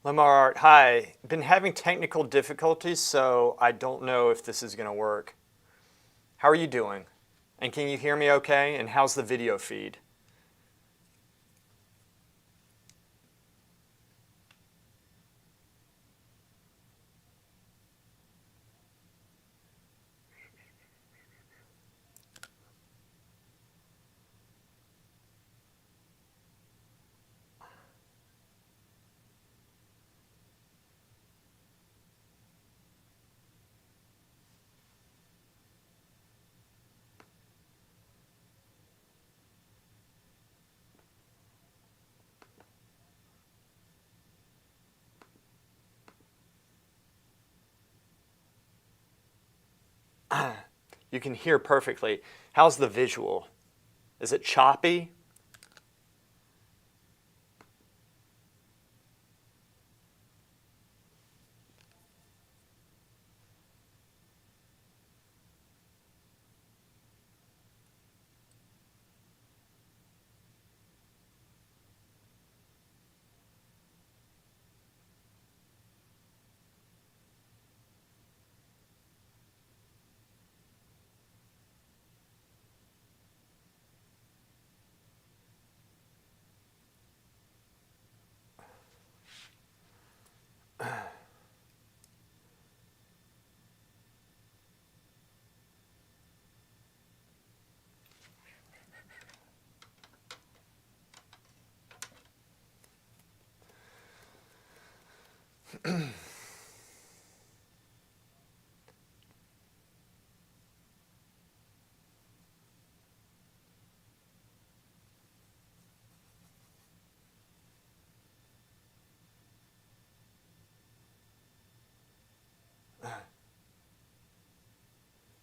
Lamar Art, hi. Been having technical difficulties, so I don't know if this is going to work. How are you doing? And can you hear me okay? And how's the video feed? You can hear perfectly. How's the visual? Is it choppy?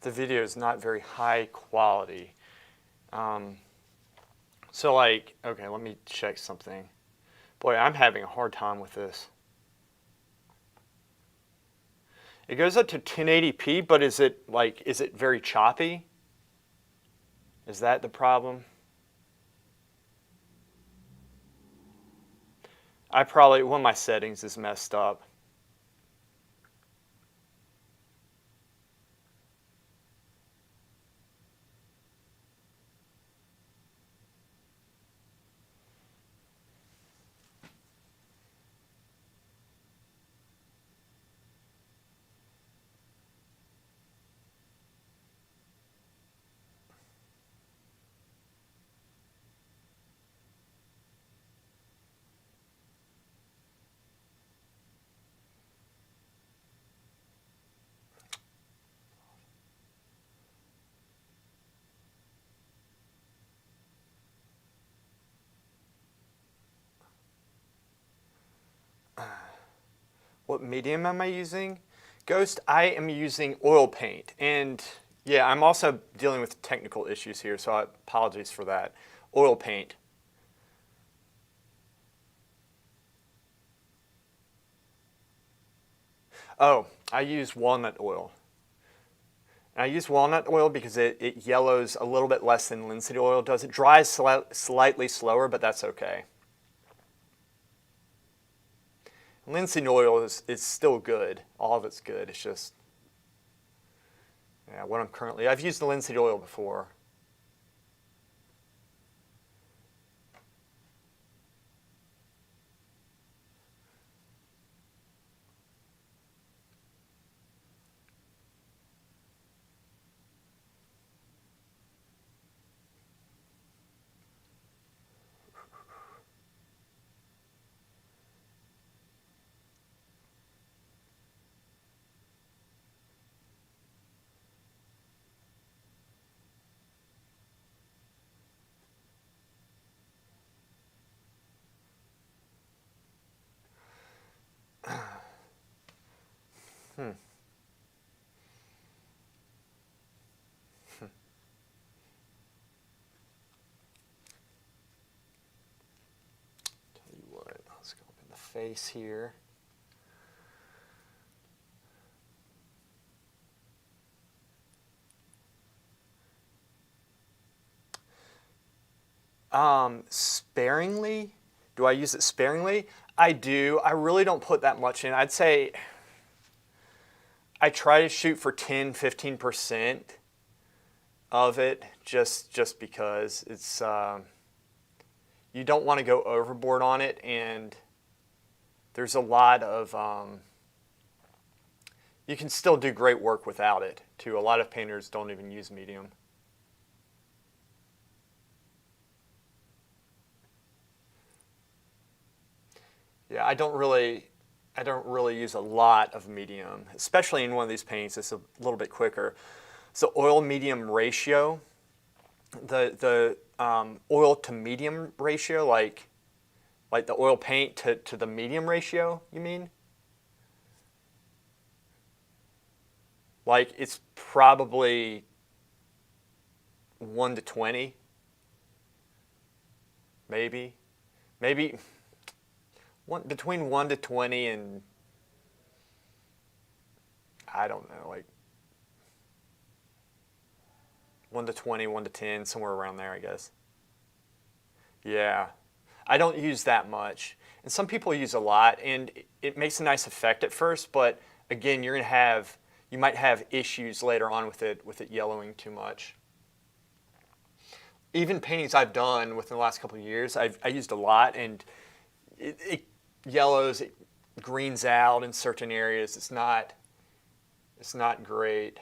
The video is not very high quality. Um, okay, let me check something. Boy, I'm having a hard time with this. It goes up to 1080p, but is it very choppy? Is that the problem? One of my settings is messed up. What medium am I using? Ghost, I am using oil paint. And yeah, I'm also dealing with technical issues here, so apologies for that. Oil paint. Oh, I use walnut oil. And I use walnut oil because it yellows a little bit less than linseed oil does. It dries slightly slower, but that's okay. Linseed oil is still good. All of it's good. It's just, yeah, I've used the linseed oil before. Hmm. Tell you what, let's go up in the face here. Sparingly? Do I use it sparingly? I do. I really don't put that much in. I'd say I try to shoot for 10, 15% of it just because it's you don't want to go overboard on it, and there's a lot of you can still do great work without it too. A lot of painters don't even use medium. Yeah, I don't really use a lot of medium, especially in one of these paints. It's a little bit quicker. So oil medium ratio, the oil to medium ratio, like the oil paint to the medium ratio, you mean? Like it's probably 1 to 20, maybe between 1 to 20 and I don't know, like 1 to 20, 1 to 10, somewhere around there, I guess. Yeah, I don't use that much. And some people use a lot, and it makes a nice effect at first, but again, you might have issues later on with it yellowing too much. Even paintings I've done within the last couple of years, I used a lot, and it yellows, it greens out in certain areas. It's not great.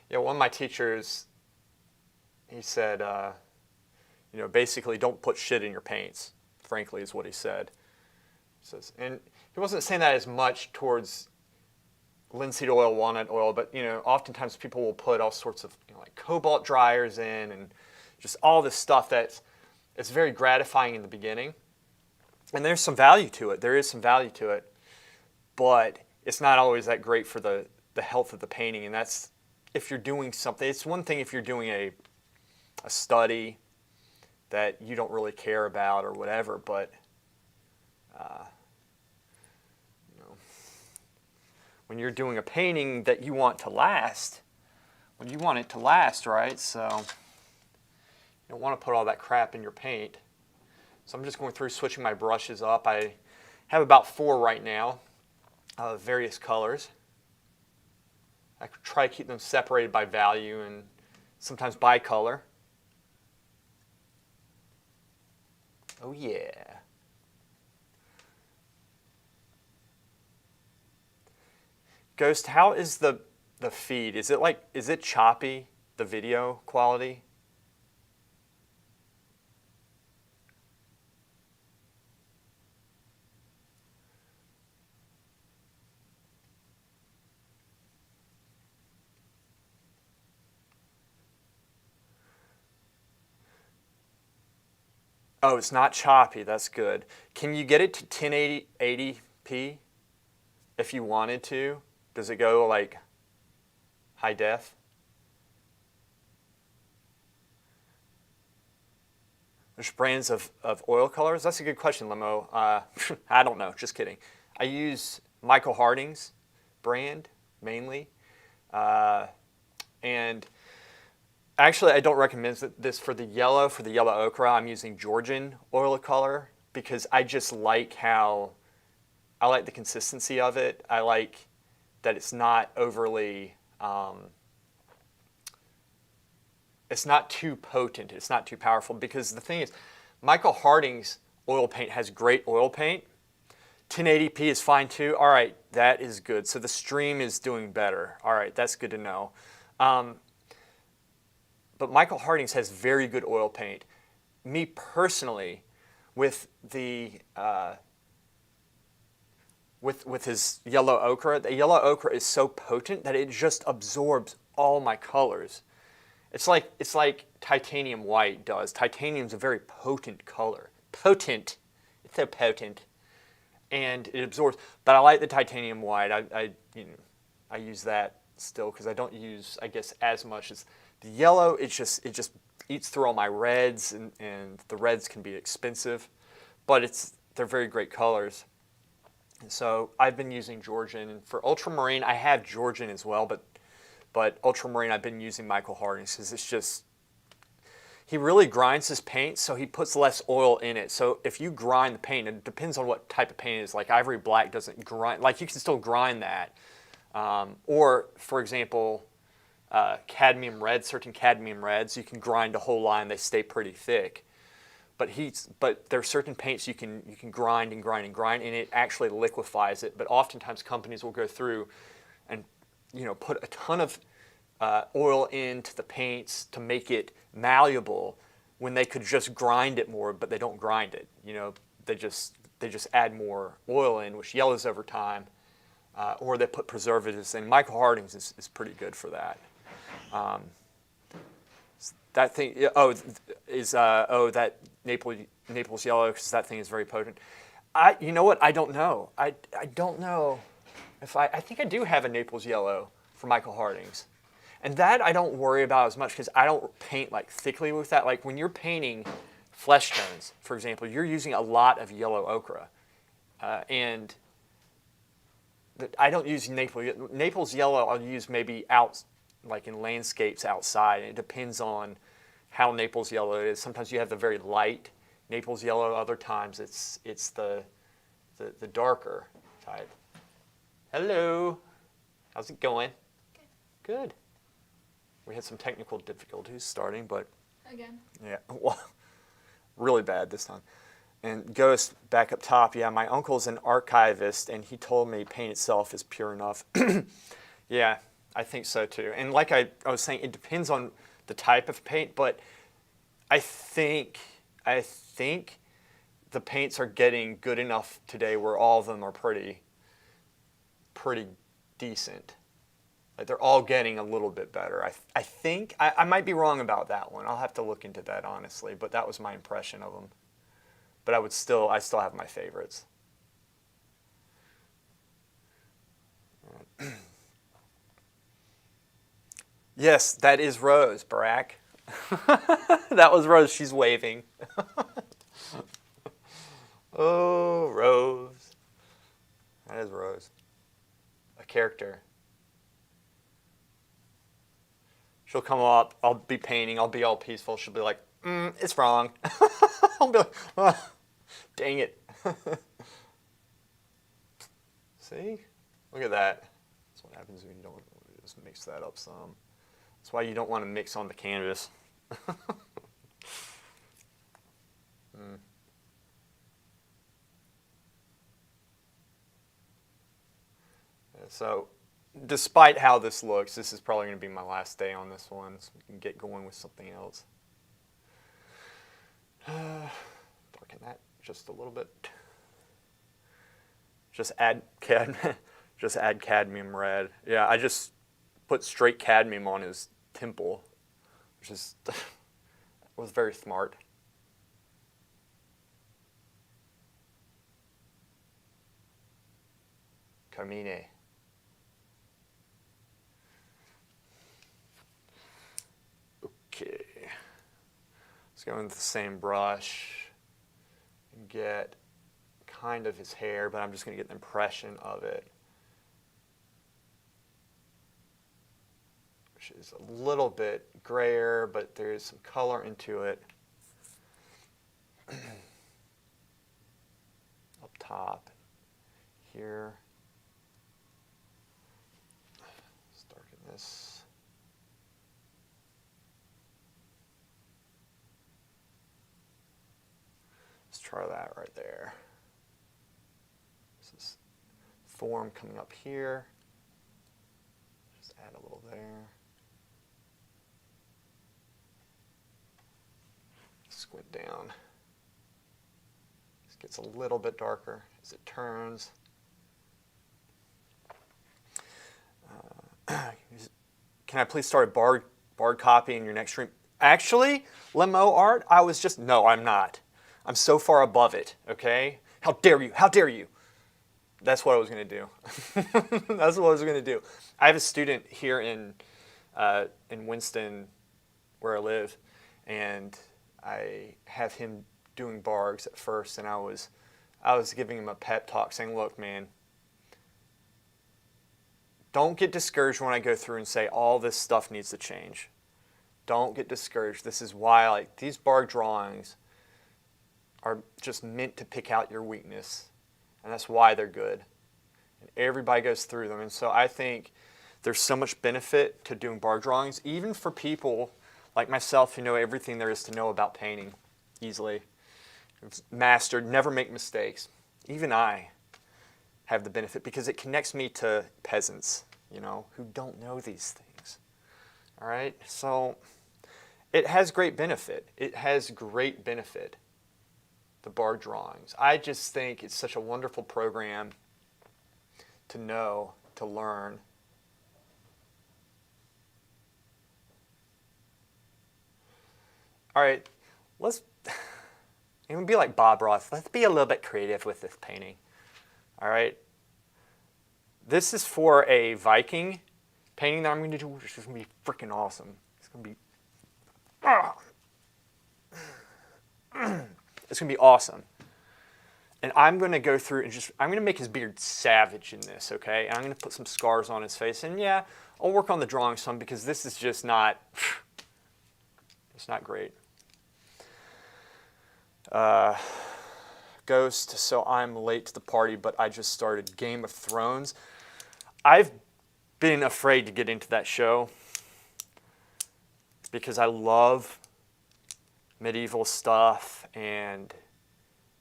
Yeah, one of my teachers, he said, basically don't put shit in your paints, frankly, is what he said. And he wasn't saying that as much towards linseed oil, walnut oil, but, oftentimes people will put all sorts of, like cobalt dryers in and just all this stuff it's very gratifying in the beginning. And there's some value to it. There is some value to it, but it's not always that great for the health of the painting, and that's if you're doing something. It's one thing if you're doing a study that you don't really care about or whatever, but when you're doing a painting that you want to last, you want it to last, right? So you don't want to put all that crap in your paint. So I'm just going through switching my brushes up. I have about 4 right now of various colors. I try to keep them separated by value and sometimes by color. Oh yeah. Ghost, how is the feed? Is it choppy, the video quality? Oh, it's not choppy. That's good. Can you get it to 1080p if you wanted to? Does it go like high def? There's brands of oil colors? That's a good question, Limo. I don't know. Just kidding. I use Michael Harding's brand mainly. And actually, I don't recommend this for the yellow ochre. I'm using Georgian oil color because I just like I like the consistency of it. I like that it's not overly, it's not too potent. It's not too powerful because the thing is, Michael Harding's oil paint has great oil paint. 1080p is fine too. All right, that is good. So the stream is doing better. All right, that's good to know. But Michael Harding's has very good oil paint. Me personally, with the with his yellow ochre, the yellow ochre is so potent that it just absorbs all my colors. It's like titanium white does. Titanium's a very potent color. Potent. It's so potent, and it absorbs. But I like the titanium white. I use that still because I don't use, I guess, as much as the yellow. It just eats through all my reds, and the reds can be expensive, but they're very great colors. And so I've been using Georgian, and for ultramarine I have Georgian as well, but ultramarine I've been using Michael Harding's because it's just, he really grinds his paint, so he puts less oil in it. So if you grind the paint, it depends on what type of paint it is. Like ivory black doesn't grind, like you can still grind that. Or for example, cadmium red, certain cadmium reds, you can grind a whole line, they stay pretty thick. But there are certain paints you can grind and grind and grind, and it actually liquefies it. But oftentimes companies will go through and put a ton of oil into the paints to make it malleable when they could just grind it more, but they don't grind it. They just add more oil in, which yellows over time, or they put preservatives in. Michael Harding's is pretty good for that. That thing, that Naples yellow, because that thing is very potent. You know what? I don't know. I don't know if I think I do have a Naples yellow for Michael Harding's. And that I don't worry about as much because I don't paint like thickly with that. Like when you're painting flesh tones, for example, you're using a lot of yellow ochre. And I don't use Naples yellow. I'll use maybe out, like in landscapes outside. And it depends on how Naples yellow is. Sometimes you have the very light Naples yellow. Other times it's the darker type. Hello. How's it going? Good. We had some technical difficulties starting, but again. Yeah, well, really bad this time. And Ghost back up top. Yeah, my uncle's an archivist, and he told me paint itself is pure enough. Yeah, I think so too. And like I was saying, it depends on the type of paint, but I think the paints are getting good enough today where all of them are pretty decent. Like they're all getting a little bit better. I think I might be wrong about that one. I'll have to look into that honestly, but that was my impression of them. But I still have my favorites. Yes, that is Rose, Barack. That was Rose. She's waving. Oh, Rose. That is Rose. A character. She'll come up. I'll be painting. I'll be all peaceful. She'll be like, it's wrong. I'll be like, oh, dang it. See? Look at that. That's what happens when you don't just mix that up some. That's why you don't want to mix on the canvas. So, despite how this looks, this is probably going to be my last day on this one, so we can get going with something else. Darken that just a little bit. Just add cadmium red. Yeah, I just put straight cadmium on his temple, which is was very smart. Carmine. Okay. Let's go in with the same brush and get kind of his hair, but I'm just going to get an impression of it, which is a little bit grayer, but there's some color into it. Up top here. Let's darken this. Let's try that right there. This is form coming up here. Just add a little there. Squint down. This gets a little bit darker as it turns. Can I please start a bard copy in your next stream? Actually, Limo Art, no, I'm not. I'm so far above it, okay? How dare you? How dare you? That's what I was going to do. That's what I was going to do. I have a student here in Winston, where I live, and I have him doing bargs at first, and I was giving him a pep talk saying, look, man, don't get discouraged when I go through and say all this stuff needs to change. Don't get discouraged. This is why, like, these barg drawings are just meant to pick out your weakness, and that's why they're good. And everybody goes through them, and so I think there's so much benefit to doing barg drawings, even for people like myself who know everything there is to know about painting easily. Mastered, never make mistakes. Even I have the benefit because it connects me to peasants, who don't know these things. All right? So it has great benefit. It has great benefit, the barg drawings. I just think it's such a wonderful program to know, to learn. All right, let's be like Bob Ross. Let's be a little bit creative with this painting. All right. This is for a Viking painting that I'm going to do, which is going to be freaking awesome. It's going to be, it's going to be awesome. And I'm going to go through and I'm going to make his beard savage in this, okay? And I'm going to put some scars on his face. And yeah, I'll work on the drawing some because this is just not, it's not great. Ghost, so I'm late to the party, but I just started Game of Thrones. I've been afraid to get into that show because I love medieval stuff and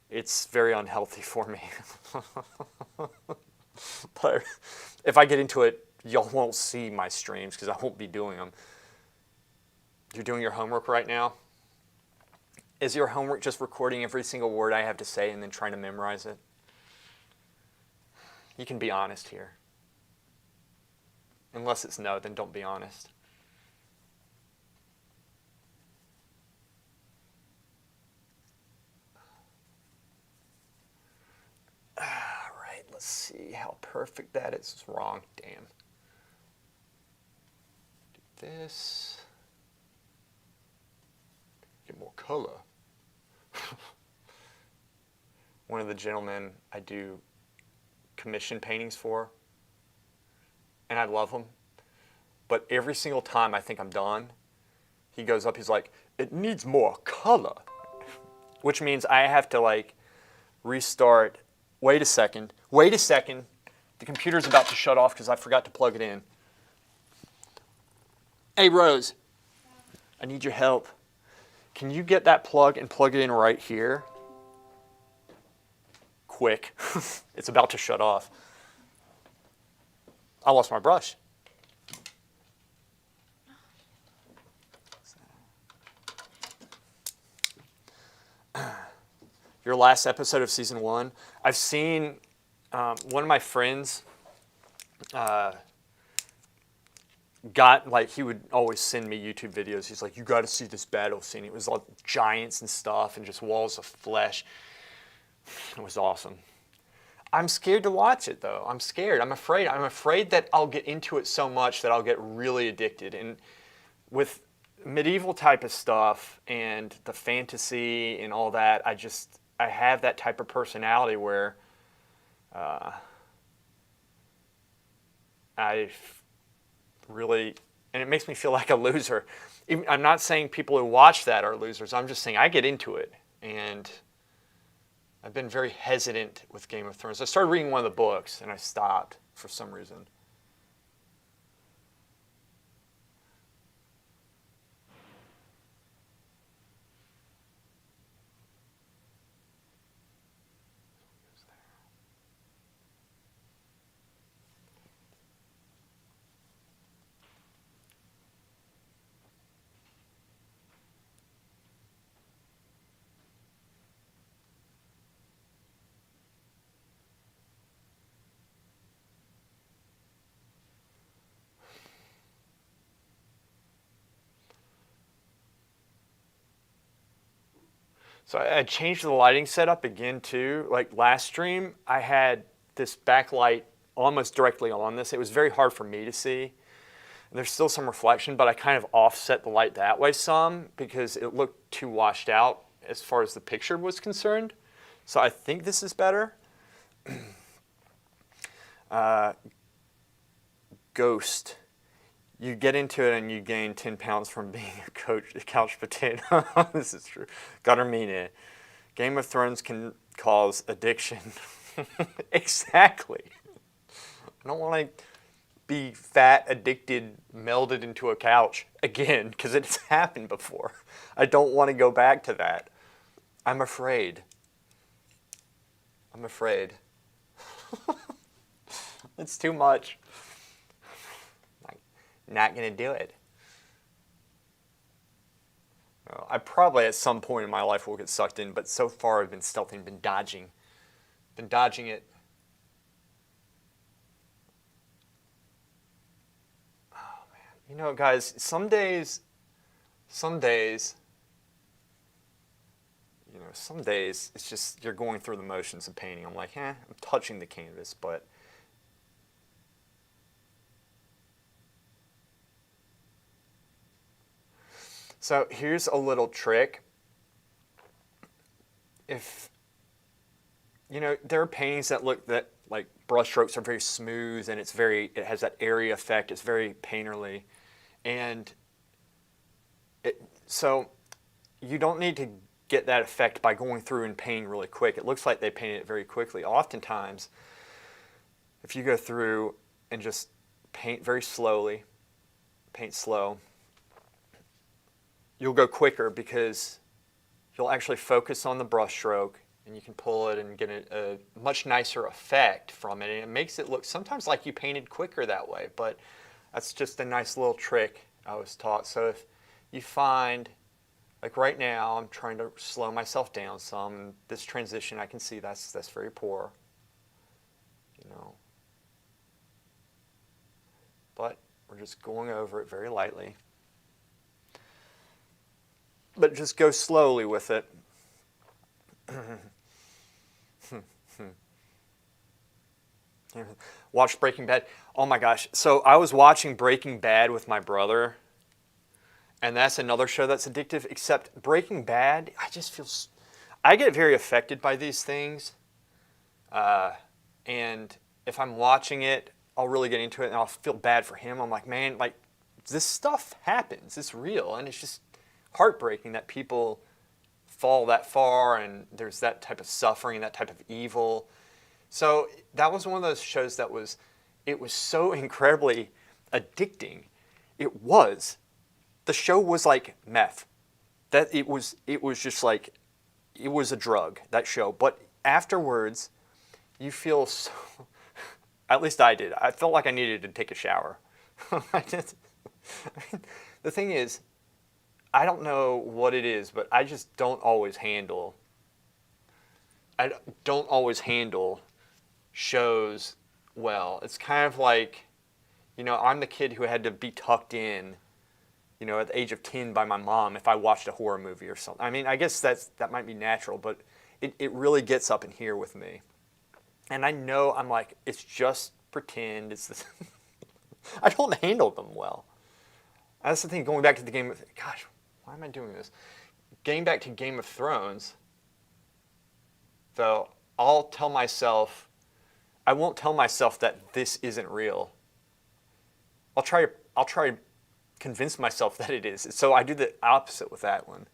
it's very unhealthy for me. But if I get into it, y'all won't see my streams because I won't be doing them. You're doing your homework right now? Is your homework just recording every single word I have to say and then trying to memorize it? You can be honest here. Unless it's no, then don't be honest. All right, let's see how perfect that is. It's wrong, damn. Do this. Get more color. One of the gentlemen I do commission paintings for, and I love him, but every single time I think I'm done, he goes up, he's like, it needs more color, which means I have to like restart. Wait a second, the computer's about to shut off because I forgot to plug it in. Hey Rose, I need your help. Can you get that plug and plug it in right here? Quick. It's about to shut off. I lost my brush. Your last episode of season 1. I've seen one of my friends he would always send me YouTube videos. He's like, you got to see this battle scene. It was like giants and stuff and just walls of flesh. It was awesome. I'm scared to watch it though. I'm scared. I'm afraid. I'm afraid that I'll get into it so much that I'll get really addicted. And with medieval type of stuff and the fantasy and all that, I have that type of personality where and it makes me feel like a loser. I'm not saying people who watch that are losers. I'm just saying I get into it. And I've been very hesitant with Game of Thrones. I started reading one of the books and I stopped for some reason. So I changed the lighting setup again too. Like last stream, I had this backlight almost directly on this. It was very hard for me to see. And there's still some reflection, but I kind of offset the light that way some because it looked too washed out as far as the picture was concerned. So I think this is better. Ghost. You get into it and you gain 10 pounds from being a couch potato. This is true. Gotta mean it. Game of Thrones can cause addiction. Exactly. I don't want to be fat, addicted, melded into a couch again, because it's happened before. I don't want to go back to that. I'm afraid. I'm afraid. It's too much. Not going to do it. Well, I probably at some point in my life will get sucked in, but so far I've been stealthing, been dodging. Been dodging it. Oh, man. You know, guys, some days, it's just you're going through the motions of painting. I'm like, I'm touching the canvas, but so here's a little trick. If, there are paintings that look like brush strokes are very smooth and it has that airy effect. It's very painterly. And so you don't need to get that effect by going through and painting really quick. It looks like they painted it very quickly. Oftentimes, if you go through and just paint very slowly, paint slow, you'll go quicker because you'll actually focus on the brush stroke and you can pull it and get a much nicer effect from it. And it makes it look sometimes like you painted quicker that way, but that's just a nice little trick I was taught. So if you find, like right now, I'm trying to slow myself down some. This transition, I can see that's very poor, But we're just going over it very lightly. But just go slowly with it. Watch Breaking Bad. Oh my gosh. So I was watching Breaking Bad with my brother. And that's another show that's addictive. Except Breaking Bad, I get very affected by these things. And if I'm watching it, I'll really get into it and I'll feel bad for him. I'm like, man, this stuff happens. It's real. And it's just heartbreaking that people fall that far and there's that type of suffering, that type of evil. So that was one of those shows it was so incredibly addicting. It was. The show was like meth. That it was just like, it was a drug, that show. But afterwards, you feel so, at least I did. I felt like I needed to take a shower. The thing is, I don't know what it is, but I just don't always handle shows well. It's kind of like, I'm the kid who had to be tucked in, at the age of 10 by my mom if I watched a horror movie or something. I mean, I guess that might be natural, but it really gets up in here with me. And I know I'm like, it's just pretend. It's this. I don't handle them well. That's the thing, going back to the game of, gosh, why am I doing this? Getting back to Game of Thrones, though, I won't tell myself that this isn't real. I'll try to convince myself that it is. So I do the opposite with that one.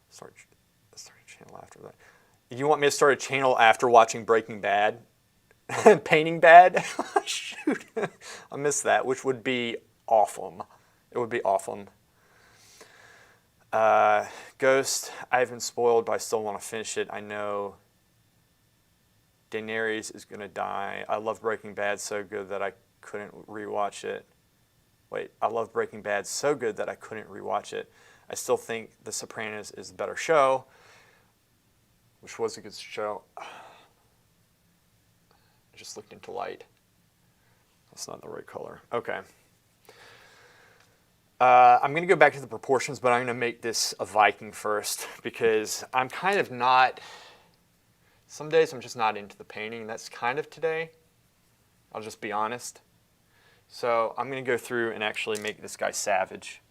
Start a channel after that. You want me to start a channel after watching Breaking Bad? Painting Bad? Shoot. I missed that, which would be awesome. It would be awesome. Ghost, I've been spoiled, but I still want to finish it. I know Daenerys is going to die. I love Breaking Bad so good that I couldn't rewatch it. Wait, I love Breaking Bad so good that I couldn't rewatch it. I still think The Sopranos is the better show, which was a good show. I just looked into light. That's not the right color. Okay. I'm going to go back to the proportions, but I'm going to make this a Viking first because I'm kind of not, some days I'm just not into the painting. That's kind of today. I'll just be honest. So I'm going to go through and actually make this guy savage.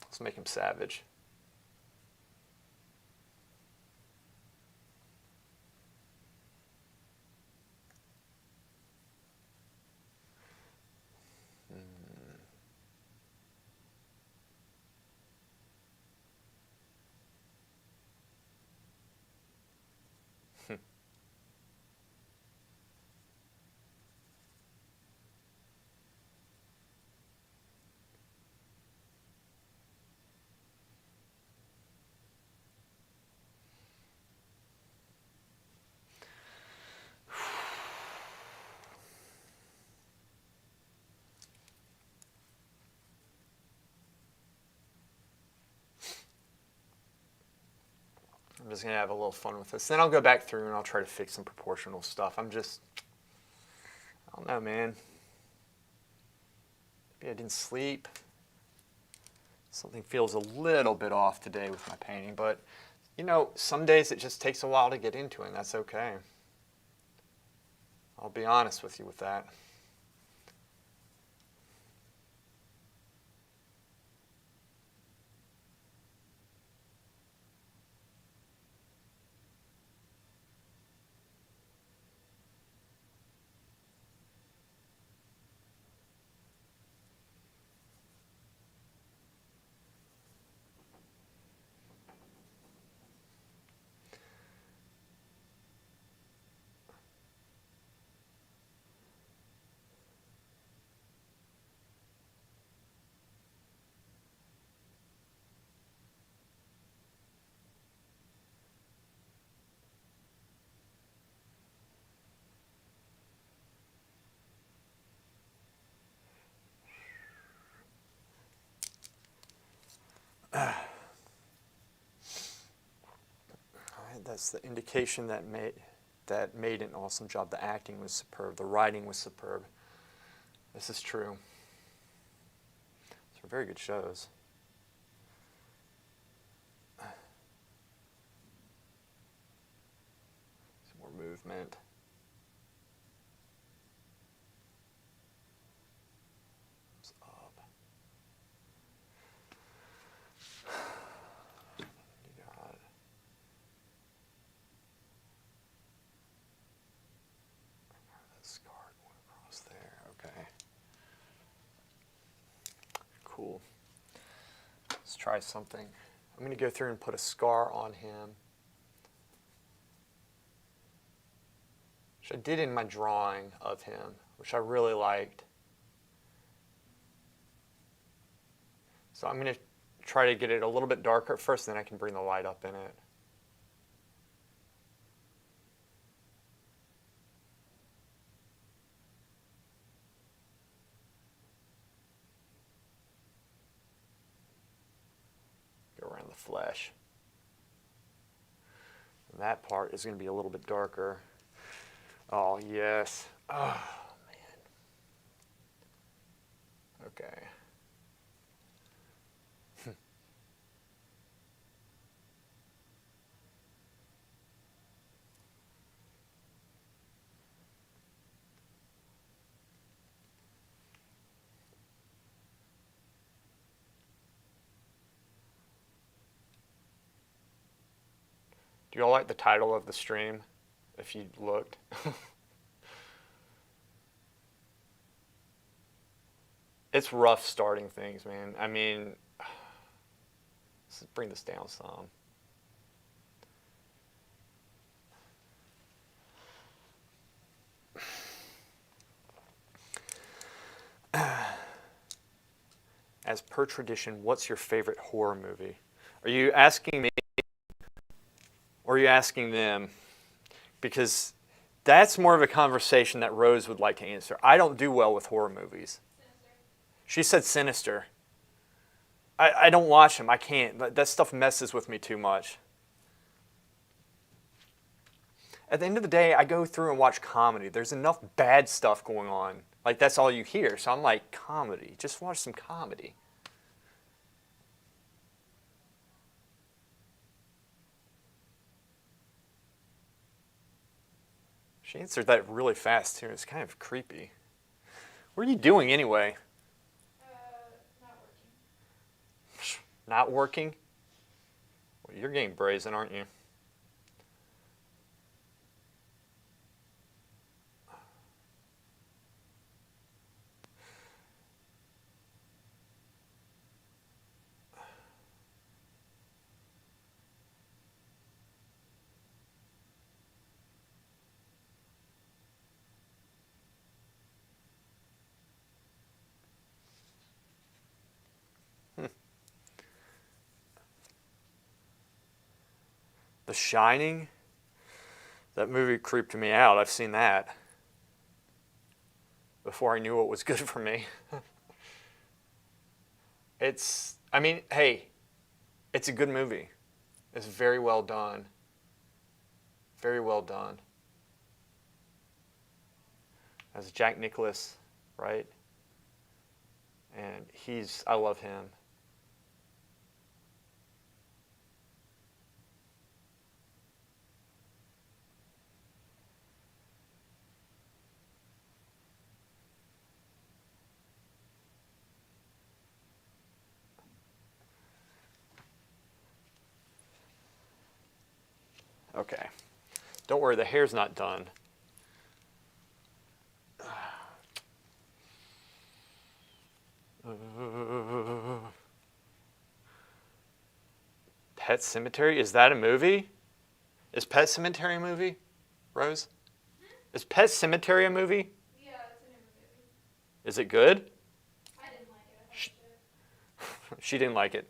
Let's make him savage. I'm just going to have a little fun with this. Then I'll go back through and I'll try to fix some proportional stuff. I don't know, man. Maybe I didn't sleep. Something feels a little bit off today with my painting, but you know, some days it just takes a while to get into it, and that's okay. I'll be honest with you with that. That's the indication that made an awesome job. The acting was superb. The writing was superb. This is true. These are very good shows. Some more movement. It's up. You got that scar going across there. Okay. Cool. Let's try something. I'm going to go through and put a scar on him, which I did in my drawing of him, which I really liked. So I'm going to try to get it a little bit darker at first, then I can bring the light up in it. Go around the flesh. And that part is going to be a little bit darker. Oh, yes. Oh, man. Okay. Do you all like the title of the stream, if you looked? It's rough starting things, man. I mean, let's bring this down some. As per tradition, what's your favorite horror movie? Are you asking me, or are you asking them? Because that's more of a conversation that Rose would like to answer. I don't do well with horror movies. She said Sinister. I don't watch them. I can't. That stuff messes with me too much. At the end of the day, I go through and watch comedy. There's enough bad stuff going on. Like, that's all you hear. So I'm like, comedy. Just watch some comedy. She answered that really fast too. It's kind of creepy. What are you doing anyway? Not working. Not working? Well, you're getting brazen, aren't you? The Shining? That movie creeped me out. I've seen that before I knew what was good for me. I mean, hey, it's a good movie. It's very well done. Very well done. As Jack Nicklaus, right? And I love him. Okay. Don't worry, the hair's not done. Pet Cemetery? Is that a movie? Is Pet Cemetery a movie, Rose? Is Pet Cemetery a movie? Yeah, it's a new movie. Is it good? I didn't like it. I watched it. She didn't like it.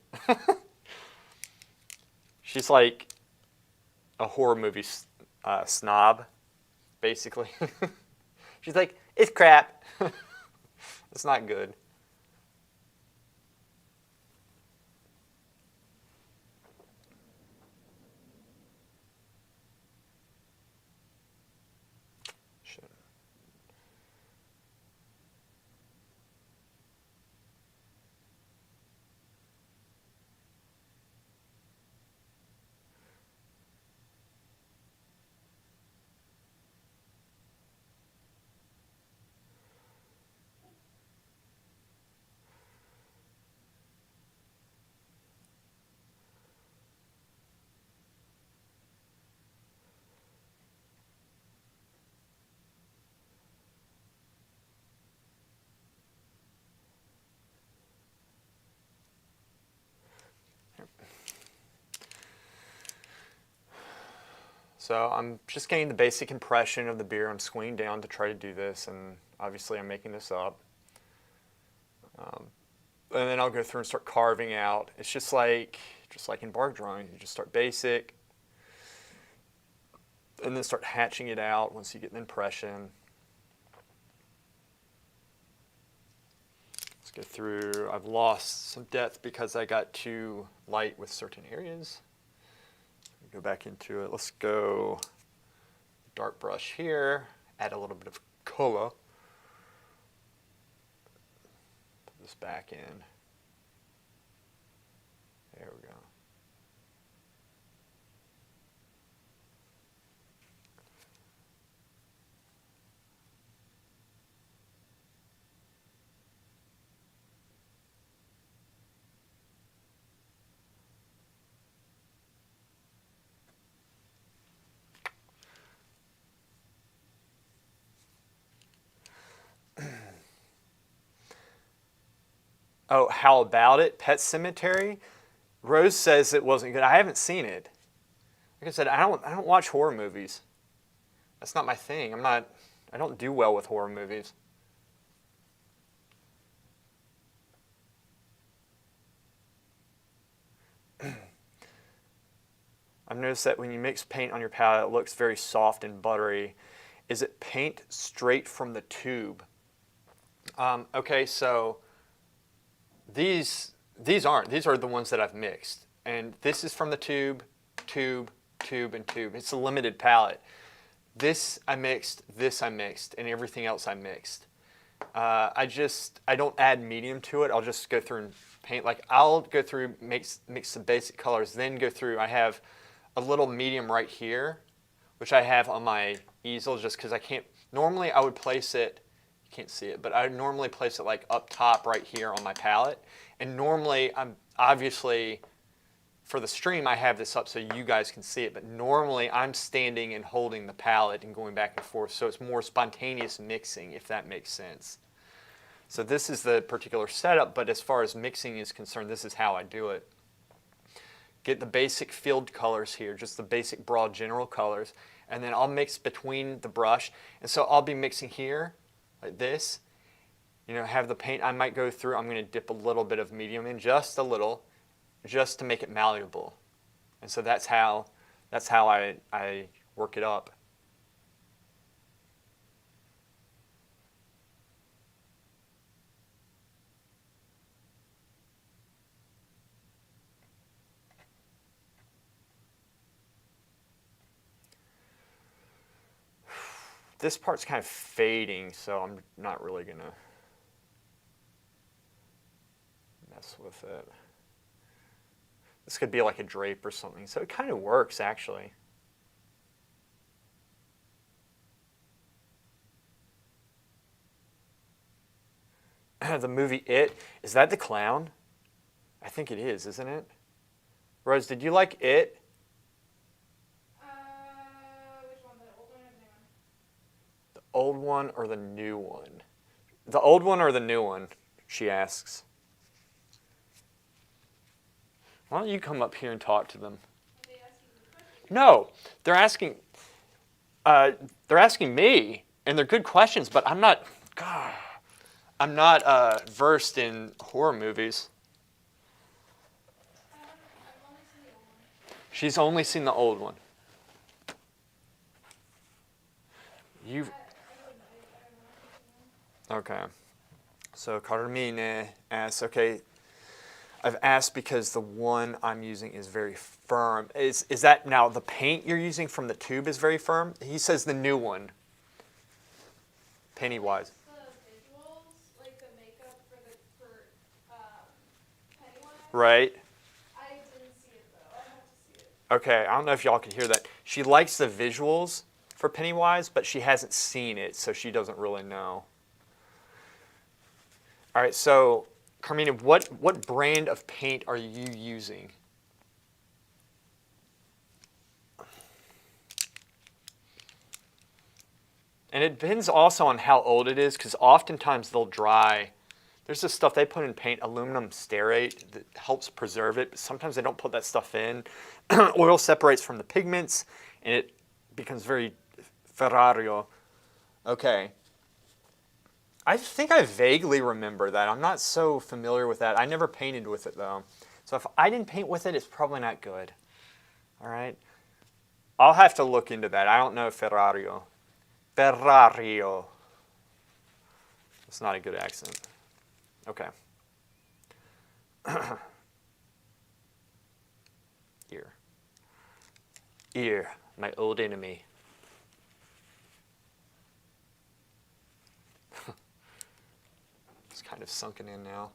She's like a horror movie snob, basically. She's like, it's crap. It's not good. So I'm just getting the basic impression of the beer. I'm squeezing down to try to do this, and obviously I'm making this up. And then I'll go through and start carving out. It's just like in bark drawing, you just start basic, and then start hatching it out once you get an impression. Let's go through. I've lost some depth because I got too light with certain areas. Go back into it. Let's go dark brush here. Add a little bit of color. Put this back in. There we go. Oh, how about it? Pet Cemetery? Rose says it wasn't good. I haven't seen it. Like I said, I don't watch horror movies. That's not my thing. I don't do well with horror movies. I've noticed that when you mix paint on your palette, it looks very soft and buttery. Is it paint straight from the tube? Okay, so these aren't. These are the ones that I've mixed. And this is from the tube, tube, tube, and tube. It's a limited palette. This I mixed, and everything else I mixed. I don't add medium to it. I'll just go through and paint. Like I'll go through, mix some basic colors, then go through. I have a little medium right here, which I have on my easel just because I can't, normally I would place it, you can't see it, but I would normally place it like up top right here on my palette. And normally I'm obviously, for the stream I have this up so you guys can see it, but normally I'm standing and holding the palette and going back and forth, so it's more spontaneous mixing, if that makes sense. So this is the particular setup, but as far as mixing is concerned, this is how I do it. Get the basic filled colors here, just the basic broad general colors, and then I'll mix between the brush. And so I'll be mixing here, like this. You know, have the paint, I might go through, I'm going to dip a little bit of medium in, just a little, just to make it malleable. And so that's how I work it up. This part's kind of fading, so I'm not really going to mess with it. This could be like a drape or something, so it kind of works actually. The movie It, is that the clown? I think it is, isn't it? Rose, did you like It? Which one? The old one or the new one? The old one or the new one? The old one or the new one, she asks. Why don't you come up here and talk to them? Are they asking you questions? No, they're asking me, and they're good questions, but I'm not versed in horror movies. I've only seen the old one. She's only seen the old one. You've okay. So Carmine asks, okay, I've asked because the one I'm using is very firm. Is that now the paint you're using from the tube is very firm? He says the new one. Pennywise. The visuals, like the makeup for Pennywise. Right? I didn't see it though. I have to see it. Okay, I don't know if y'all can hear that. She likes the visuals for Pennywise, but she hasn't seen it, so she doesn't really know. All right, so Carmina, what brand of paint are you using? And it depends also on how old it is, because oftentimes they'll dry. There's this stuff they put in paint, aluminum stearate, that helps preserve it, but sometimes they don't put that stuff in. Oil separates from the pigments, and it becomes very ferrario. Okay. I think I vaguely remember that. I'm not so familiar with that. I never painted with it, though. So if I didn't paint with it, it's probably not good. All right? I'll have to look into that. I don't know ferrario. Ferrario. It's not a good accent. Okay. Ear. Ear, my old enemy. It's kind of sunken in now.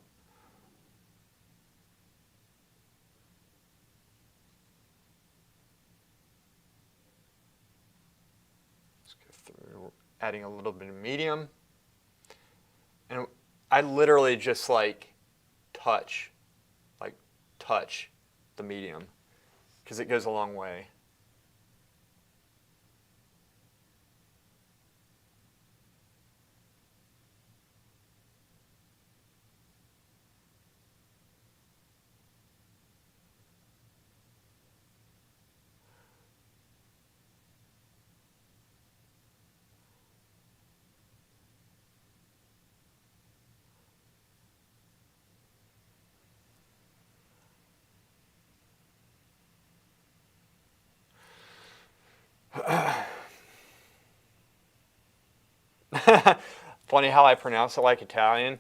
Let's go through adding a little bit of medium. And I literally just touch the medium because it goes a long way. Funny how I pronounce it like Italian.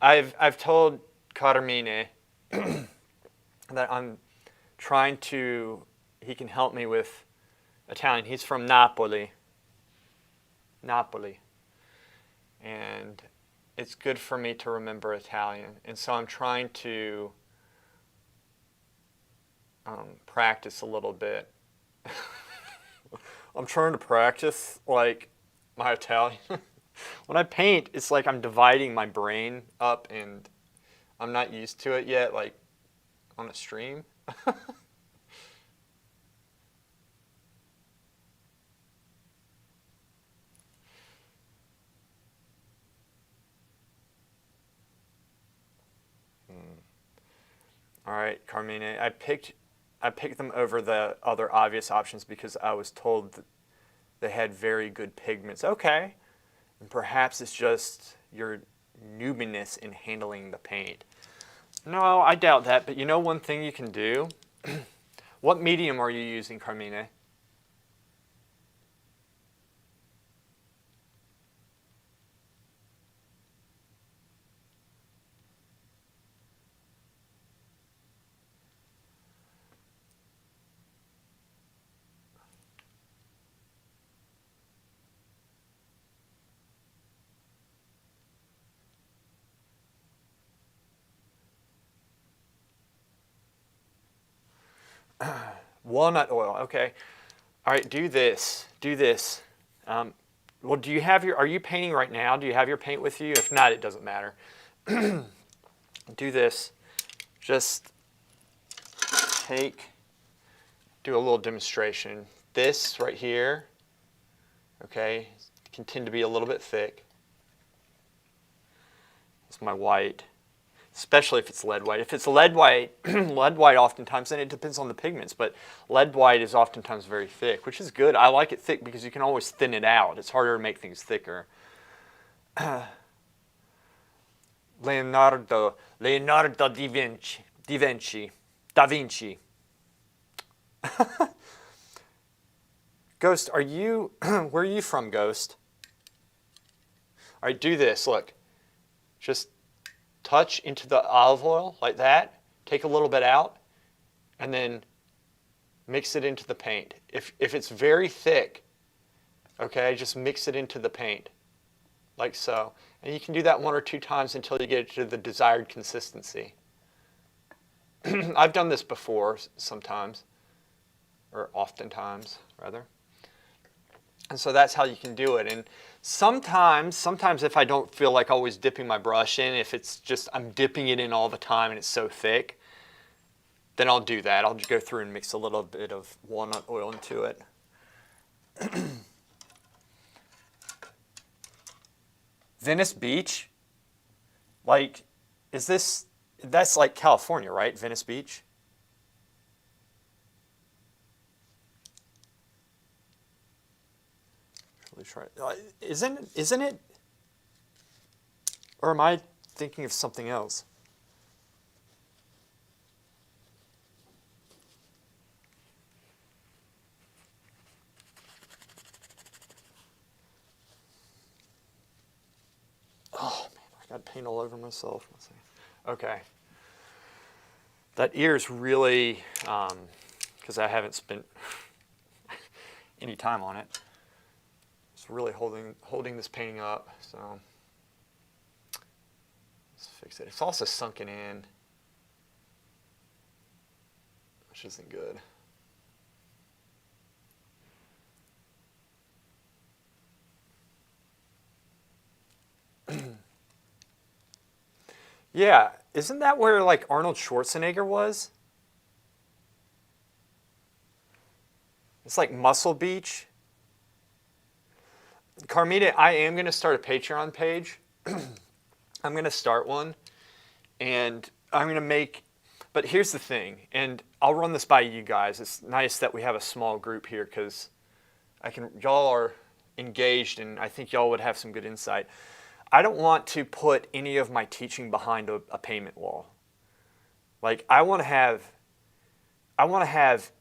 I've told Carmine that I'm trying to, he can help me with Italian. He's from Napoli. Napoli. And it's good for me to remember Italian. And so I'm trying to practice a little bit I'm trying to practice like my Italian. When I paint, it's like I'm dividing my brain up and I'm not used to it yet, like on a stream. All right, Carmine, I picked them over the other obvious options because I was told that they had very good pigments. Okay, and perhaps it's just your newbiness in handling the paint. No, I doubt that, but you know one thing you can do? What medium are you using, Carmine? Walnut oil, okay. All right, do this, do this. Well, are you painting right now? Do you have your paint with you? If not, it doesn't matter. Do this. Just do a little demonstration. This right here, okay, can tend to be a little bit thick. It's my white, especially if it's lead white. If it's lead white, lead white oftentimes, and it depends on the pigments, but lead white is oftentimes very thick, which is good. I like it thick because you can always thin it out. It's harder to make things thicker. Leonardo da Vinci. Ghost, where are you from, Ghost? All right, do this, look. Just touch into the olive oil like that, take a little bit out, and then mix it into the paint. If it's very thick, okay, just mix it into the paint, like so. And you can do that 1 or 2 times until you get it to the desired consistency. I've done this before sometimes, or oftentimes, rather. And so that's how you can do it. And sometimes if I don't feel like always dipping my brush in, if it's just I'm dipping it in all the time and it's so thick, then I'll do that. I'll just go through and mix a little bit of walnut oil into it. Venice Beach? Like, that's like California, right? Venice Beach? Really try. Isn't it? Or am I thinking of something else? Oh man, I got paint all over myself. Let's see. Okay. That ear's really, because I haven't spent any time on it. It's really holding this painting up. So let's fix it. It's also sunken in, which isn't good. Yeah, isn't that where like Arnold Schwarzenegger was? It's like Muscle Beach. Carmita, I am going to start a Patreon page. I'm going to start one, and I'm going to make, but here's the thing, and I'll run this by you guys. It's nice that we have a small group here because y'all are engaged, and I think y'all would have some good insight. I don't want to put any of my teaching behind a payment wall. Like I want to have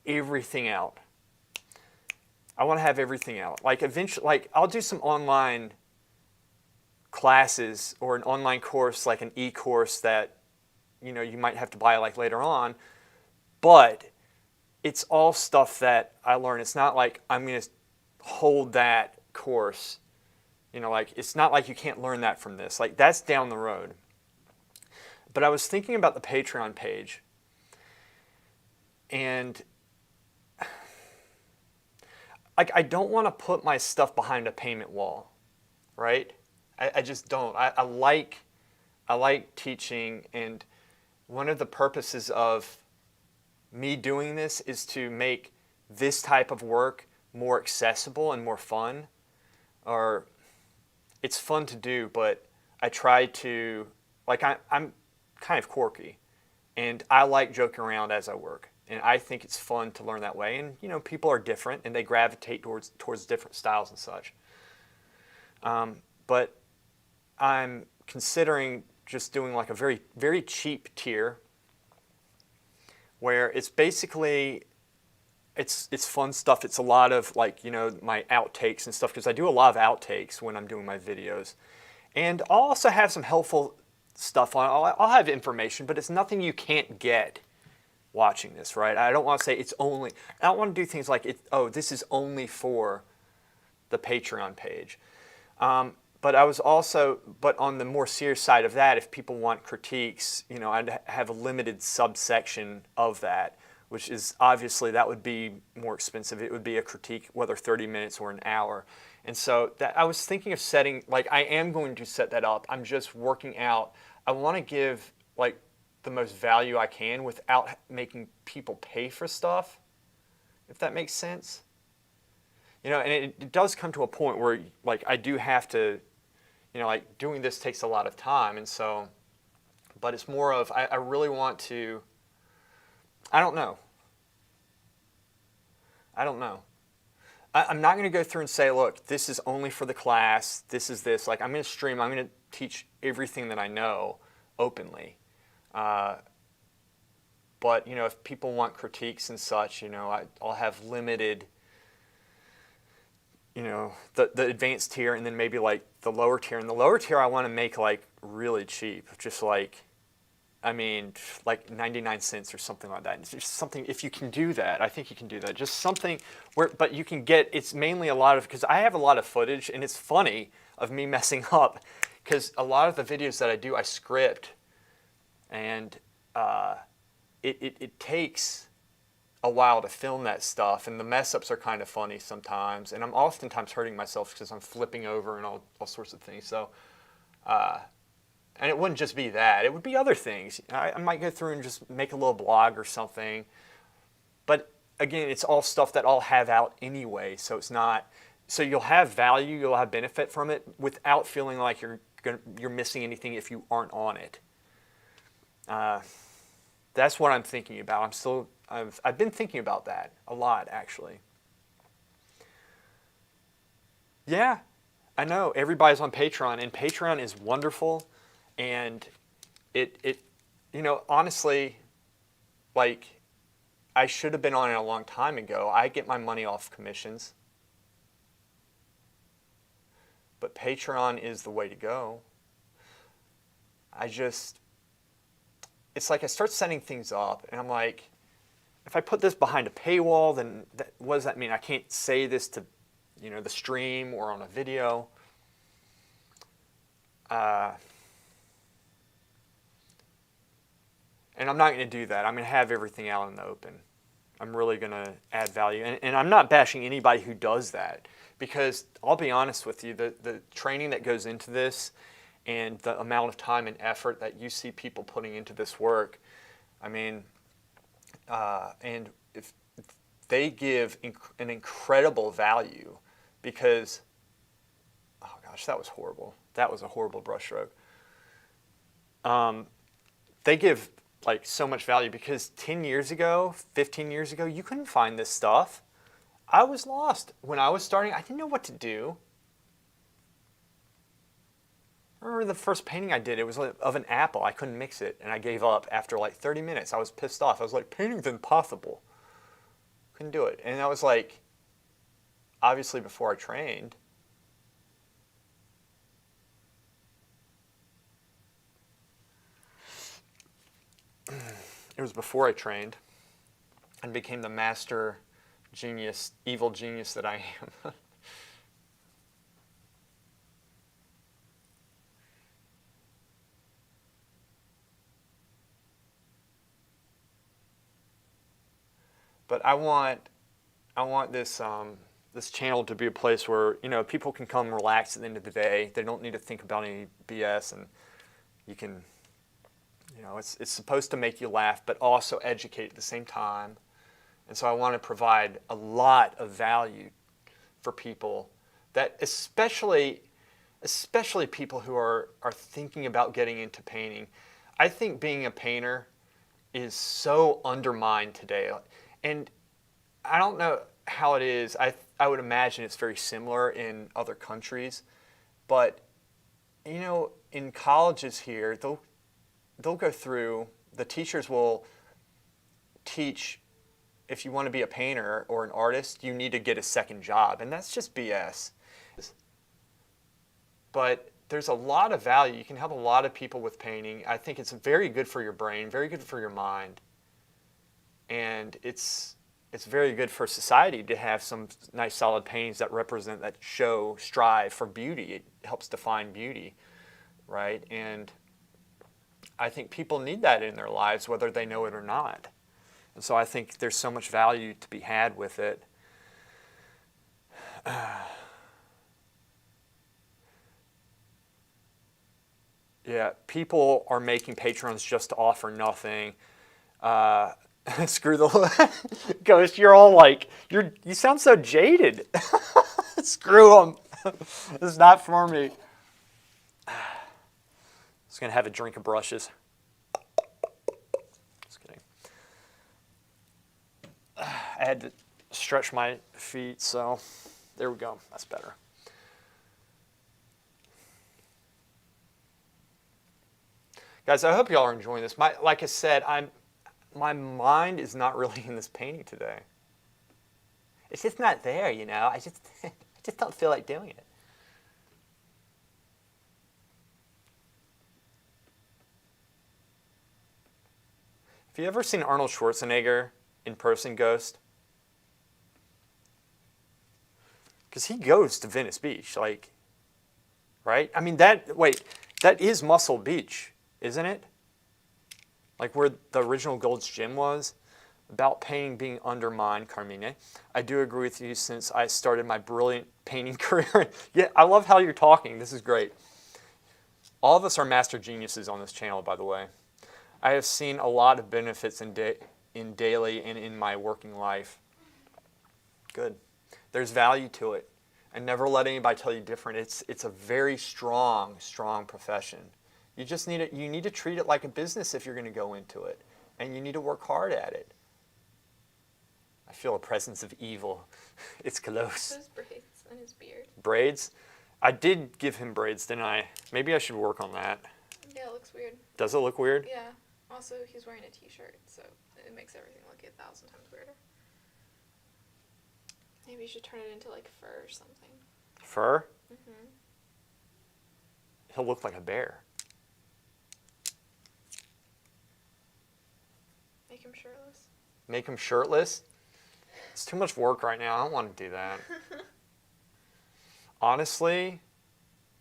everything out. I want to have everything out. Like eventually, like I'll do some online classes or an online course, like an e-course that you might have to buy like later on. But it's all stuff that I learn. It's not like I'm going to hold that course. Like it's not like you can't learn that from this. Like that's down the road. But I was thinking about the Patreon page, and like I don't want to put my stuff behind a payment wall, right? I just don't. I like teaching, and one of the purposes of me doing this is to make this type of work more accessible and more fun. Or it's fun to do, but I try to, like, I'm kind of quirky, and I like joking around as I work. And I think it's fun to learn that way. And people are different, and they gravitate towards different styles and such. But I'm considering just doing like a very very cheap tier where it's basically it's fun stuff. It's a lot of like my outtakes and stuff because I do a lot of outtakes when I'm doing my videos, and I'll also have some helpful stuff on. I'll have information, but it's nothing you can't get watching this, right? I don't want to say it's only. I don't want to do things like this is only for the Patreon page. But but on the more serious side of that, if people want critiques, I'd have a limited subsection of that, which is obviously that would be more expensive. It would be a critique, whether 30 minutes or an hour. And so that I was thinking of setting, like I am going to set that up. I'm just working out. I want to give like the most value I can without making people pay for stuff, if that makes sense. And it does come to a point where like I do have to, like doing this takes a lot of time. And so, but it's more of, I really want to, I don't know. I'm not going to go through and say, look, this is only for the class. This is this. Like I'm going to stream. I'm going to teach everything that I know openly. But if people want critiques and such, I'll have limited. The advanced tier, and then maybe like the lower tier. And the lower tier I want to make like really cheap, just like, like 99 cents or something like that. It's just something, if you can do that, I think you can do that. Just something but you can get, it's mainly a lot of, because I have a lot of footage, and it's funny of me messing up, because a lot of the videos that I do, I script, and it takes a while to film that stuff, and the mess ups are kind of funny sometimes, and I'm oftentimes hurting myself because I'm flipping over and all sorts of things. So, and it wouldn't just be that; it would be other things. I might go through and just make a little blog or something. But again, it's all stuff that I'll have out anyway, so it's not. So you'll have value, you'll have benefit from it without feeling like you're missing anything if you aren't on it. That's what I'm thinking about. I've been thinking about that a lot, actually. Yeah, I know everybody's on Patreon, and Patreon is wonderful, and it honestly, like, I should have been on it a long time ago. I get my money off commissions, but Patreon is the way to go. It's like I start setting things up, and I'm like, if I put this behind a paywall, then what does that mean? I can't say this to, the stream or on a video. And I'm not going to do that. I'm going to have everything out in the open. I'm really going to add value. And I'm not bashing anybody who does that, because I'll be honest with you, the training that goes into this and the amount of time and effort that you see people putting into this work, and if they give an incredible value, because, oh gosh, that was horrible. That was a horrible brushstroke. They give like so much value, because 10 years ago, 15 years ago, you couldn't find this stuff. I was lost. When I was starting, I didn't know what to do. I remember the first painting I did, it was of an apple. I couldn't mix it, and I gave up after like 30 minutes. I was pissed off. I was like, painting's impossible. Couldn't do it. And that was like, obviously before I trained. It was before I trained and became the master genius, evil genius that I am. But I want this this channel to be a place where, people can come relax at the end of the day. They don't need to think about any BS, and you can, it's supposed to make you laugh, but also educate at the same time. And so I want to provide a lot of value for people, that especially people who are thinking about getting into painting. I think being a painter is so undermined today. And I don't know how it is. I would imagine it's very similar in other countries. But, in colleges here, they'll go through, the teachers will teach, if you want to be a painter or an artist, you need to get a second job. And that's just BS. But there's a lot of value. You can help a lot of people with painting. I think it's very good for your brain, very good for your mind. And it's very good for society to have some nice solid paintings that represent, that strive for beauty. It helps define beauty, right? And I think people need that in their lives, whether they know it or not. And so I think there's so much value to be had with it. Yeah, people are making Patreons just to offer nothing. Screw the Ghost. You're all like, you sound so jaded. Screw them. This is not for me. Just gonna have a drink of brushes. Just kidding. I had to stretch my feet, so there we go. That's better. Guys, I hope y'all are enjoying this. Like I said, my mind is not really in this painting today. It's just not there, I just don't feel like doing it. Have you ever seen Arnold Schwarzenegger in person, Ghost? Because he goes to Venice Beach, right? I mean, that is Muscle Beach, isn't it? Like where the original Gold's Gym was. About painting being undermined, Carmine. I do agree with you since I started my brilliant painting career. Yeah, I love how you're talking. This is great. All of us are master geniuses on this channel, by the way. I have seen a lot of benefits in daily and in my working life. Good. There's value to it. And never let anybody tell you different. It's a very strong profession. You just you need to treat it like a business if you're going to go into it. And you need to work hard at it. I feel a presence of evil. It's close. His braids and his beard. Braids? I did give him braids, didn't I? Maybe I should work on that. Yeah, it looks weird. Does it look weird? Yeah. Also, he's wearing a t-shirt, so it makes everything look 1,000 times weirder. Maybe you should turn it into like fur or something. Fur? Mm-hmm. He'll look like a bear. Make him shirtless. Make him shirtless? It's too much work right now. I don't want to do that. Honestly,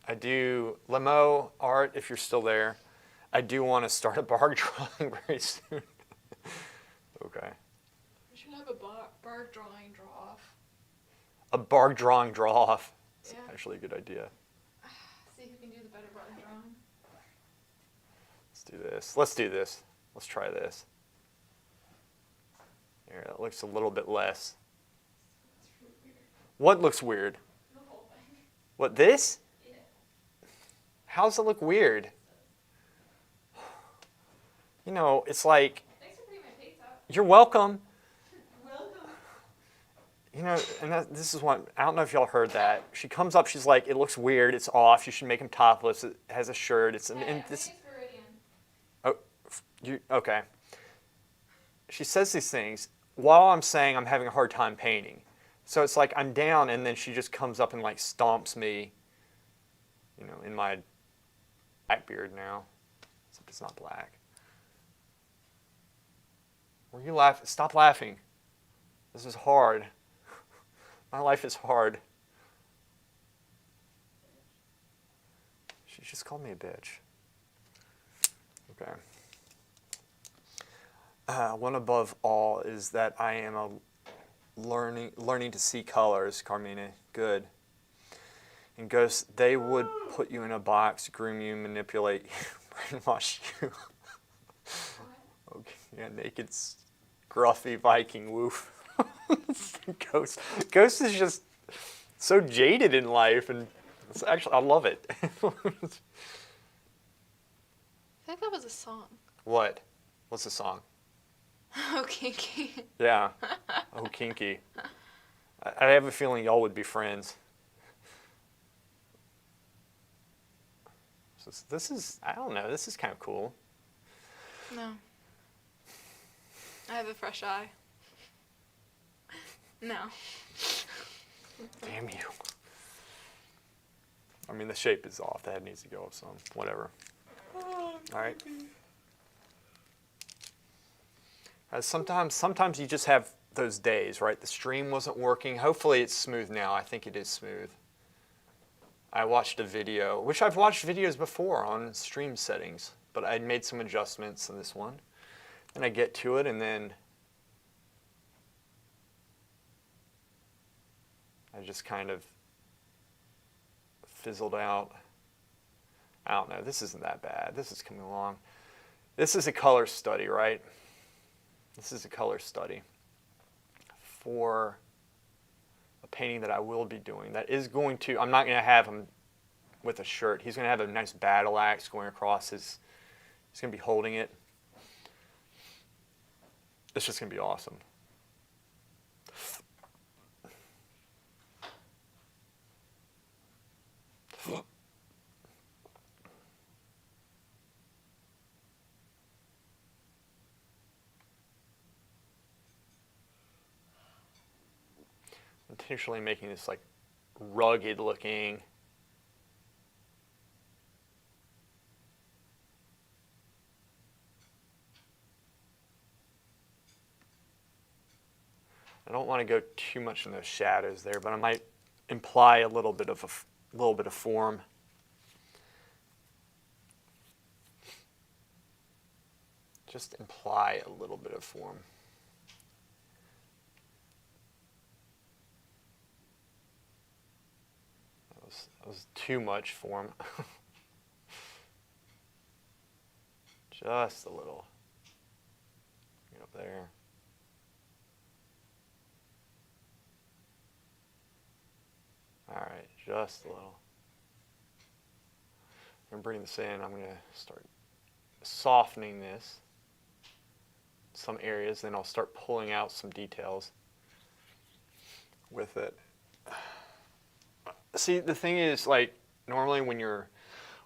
I do. Lemo Art, if you're still there, I do want to start a bar drawing very soon. Okay. We should have a bar drawing draw-off. A bar drawing draw-off. It's Yeah. actually a good idea. See who can do the better bar drawing. Let's do this. Let's do this. Let's try this. Here, that looks a little bit less. That's really weird. What looks weird? The whole thing. What, this? Yeah. How does it look weird? It's like, Thanks for putting my face up. you're welcome. Welcome. And this is what, I don't know if y'all heard that. She comes up, she's like, it looks weird, it's off, you should make him topless, it has a shirt, and this. Oh, okay. She says these things while I'm saying I'm having a hard time painting. So it's like I'm down, and then she just comes up and like stomps me, in my black beard now, except it's not black. Were you laughing? Stop laughing. This is hard. My life is hard. She just called me a bitch. Okay. One above all is that I am learning to see colors, Carmina. Good. And Ghost, they would put you in a box, groom you, manipulate you, brainwash you. Okay, yeah, naked, gruffy Viking woof. Ghost. Ghost is just so jaded in life, and it's actually, I love it. I feel like that was a song. What? What's the song? Oh, kinky. Yeah. Oh, kinky. I have a feeling y'all would be friends. So this is, I don't know, this is kind of cool. No. I have a fresh eye. No. Damn you. I mean, the shape is off. The head needs to go up some. Whatever. All right. Sometimes you just have those days, right? The stream wasn't working. Hopefully it's smooth now. I think it is smooth. I watched a video, which I've watched videos before on stream settings, but I made some adjustments in this one. And I get to it, and then I just kind of fizzled out. I don't know. This isn't that bad. This is coming along. This is a color study, right? This is a color study for a painting that I will be doing. That is going to, I'm not going to have him with a shirt. He's going to have a nice battle axe going across his, he's going to be holding it. It's just going to be awesome. Intentionally making this like rugged looking. I don't want to go too much in those shadows there, but I might imply a little bit of form. Just imply a little bit of form. That was too much form. Just a little. Get up there. All right, just a little. I'm going to bring this in. I'm going to start softening this some areas, then I'll start pulling out some details with it. See, the thing is, like, normally when you're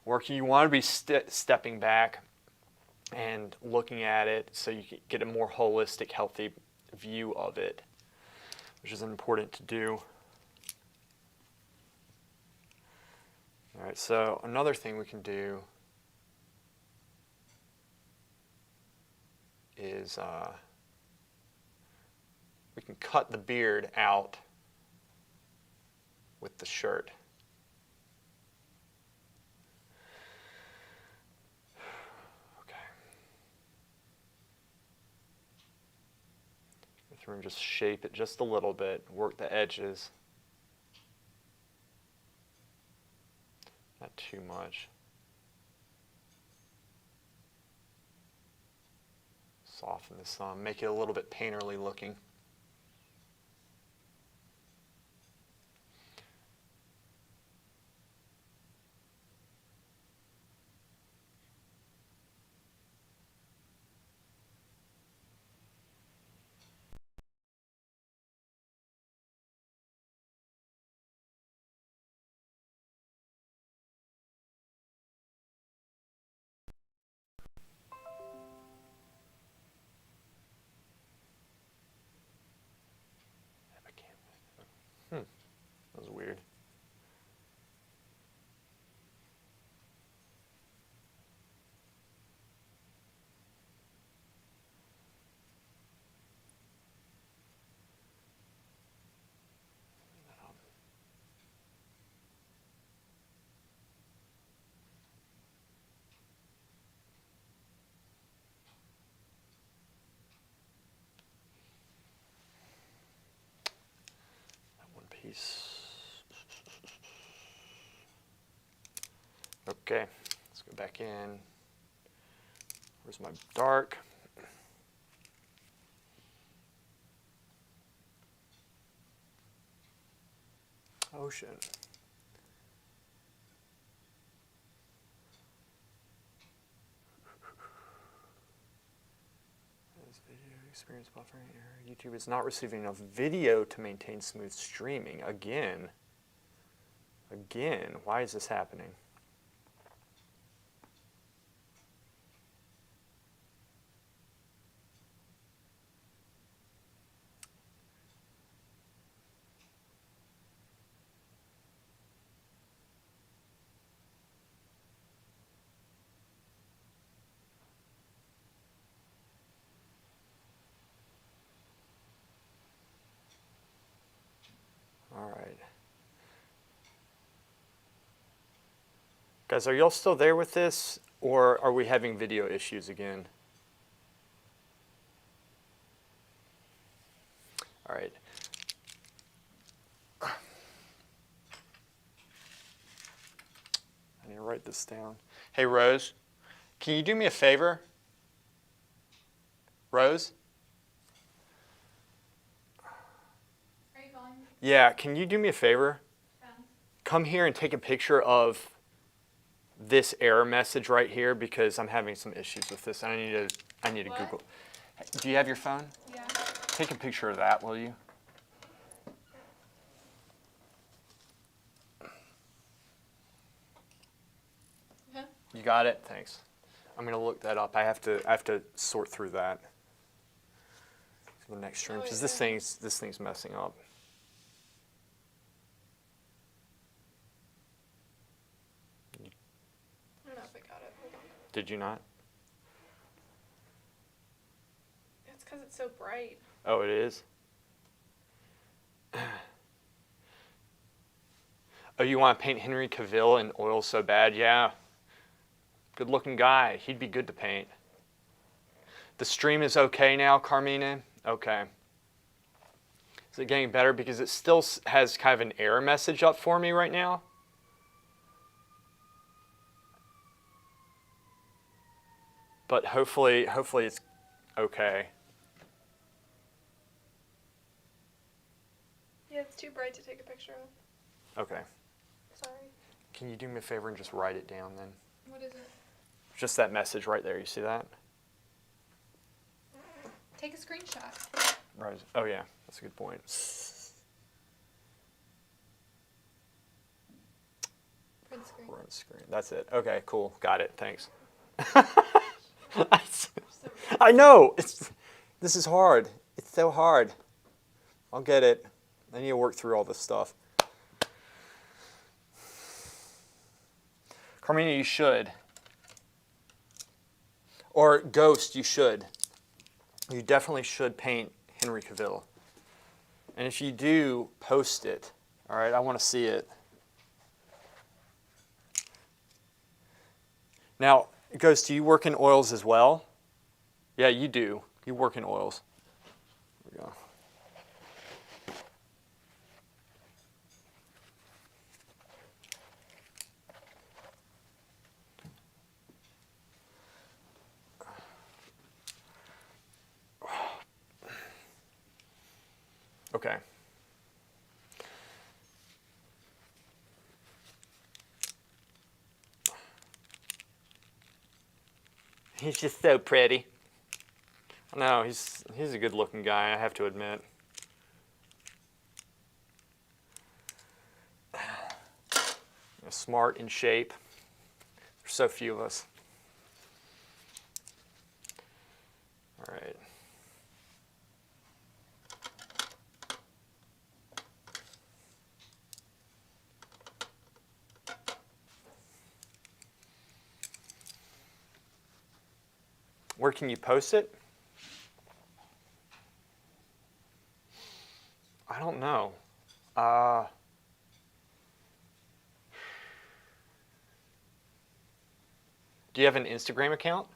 working, you want to be stepping back and looking at it so you can get a more holistic, healthy view of it, which is important to do. All right, so another thing we can do is we can cut the beard out with the shirt. Okay. Go through and just shape it just a little bit, work the edges. Not too much. Soften this some, make it a little bit painterly looking. piece. Okay, let's go back in. Where's my dark? Ocean. This video experience buffering error. YouTube is not receiving enough video to maintain smooth streaming. Again. Again, why is this happening? All right. Guys, are y'all still there with this, or are we having video issues again? All right. I need to write this down. Hey, Rose, can you do me a favor? Rose? Are you calling me? Yeah, can you do me a favor? Depends. Come here and take a picture of this error message right here because I'm having some issues with this. I need to What? Google. Do you have your phone? Yeah. Take a picture of that, will you? Huh? You got it? Thanks. I'm gonna look that up. I have to sort through that for the next stream because this thing's messing up. I don't know if I got it. Hold on. Did you not? It's because it's so bright. Oh, it is? Oh, you want to paint Henry Cavill in oil so bad? Yeah. Good looking guy. He'd be good to paint. The stream is okay now, Carmine? Okay. Is it getting better? Because it still has kind of an error message up for me right now. But hopefully it's okay. Yeah, it's too bright to take a picture of. Okay. Sorry. Can you do me a favor and just write it down then? What is it? Just that message right there. You see that? Take a screenshot. Right. Oh yeah, that's a good point. Print screen. Front screen. That's it. Okay, cool. Got it. Thanks. I know. This is hard. It's so hard. I'll get it. I need to work through all this stuff. Carmina, you should. Or Ghost, you should. You definitely should paint Henry Cavill. And if you do, post it. All right, I want to see it. Now, Ghost, do you work in oils as well? Yeah, you do. You work in oils. There we go. Okay. He's just so pretty. No, he's a good-looking guy, I have to admit. Smart, in shape. There's so few of us. All right. Where can you post it? I don't know. Do you have an Instagram account?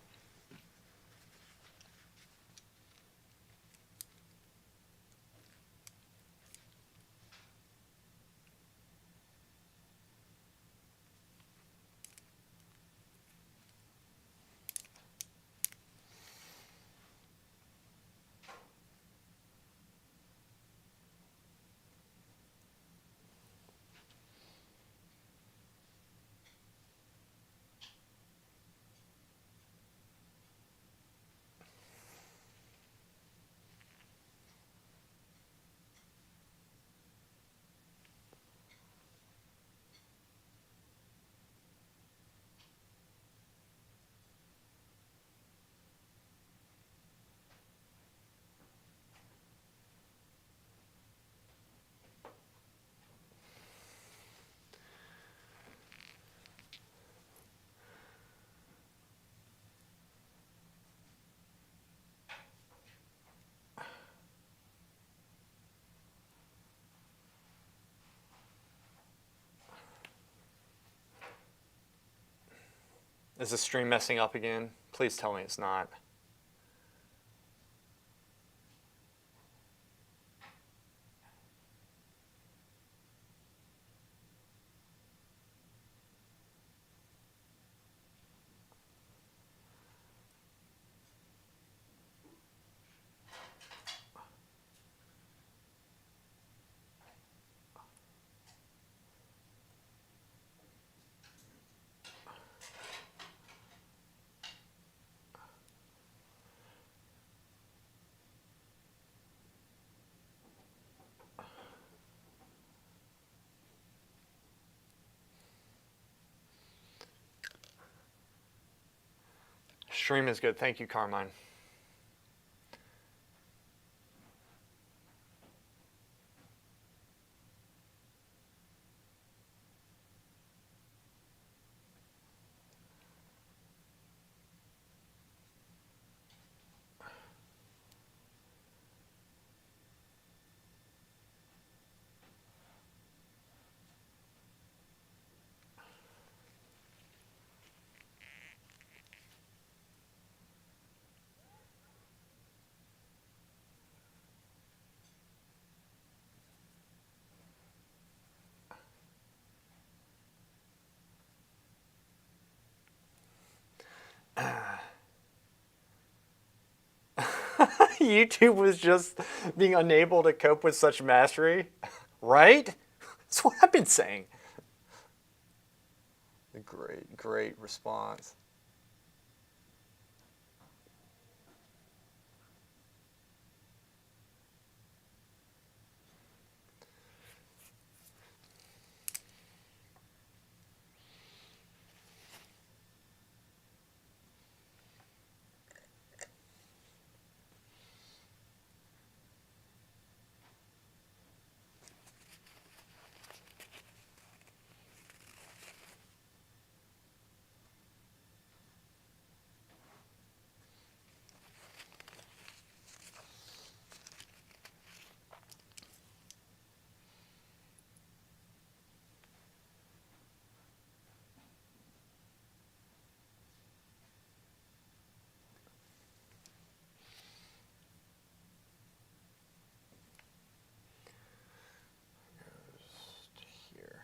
Is the stream messing up again? Please tell me it's not. Stream is good. Thank you, Carmine. YouTube was just being unable to cope with such mastery, right? That's what I've been saying. Great response. Here.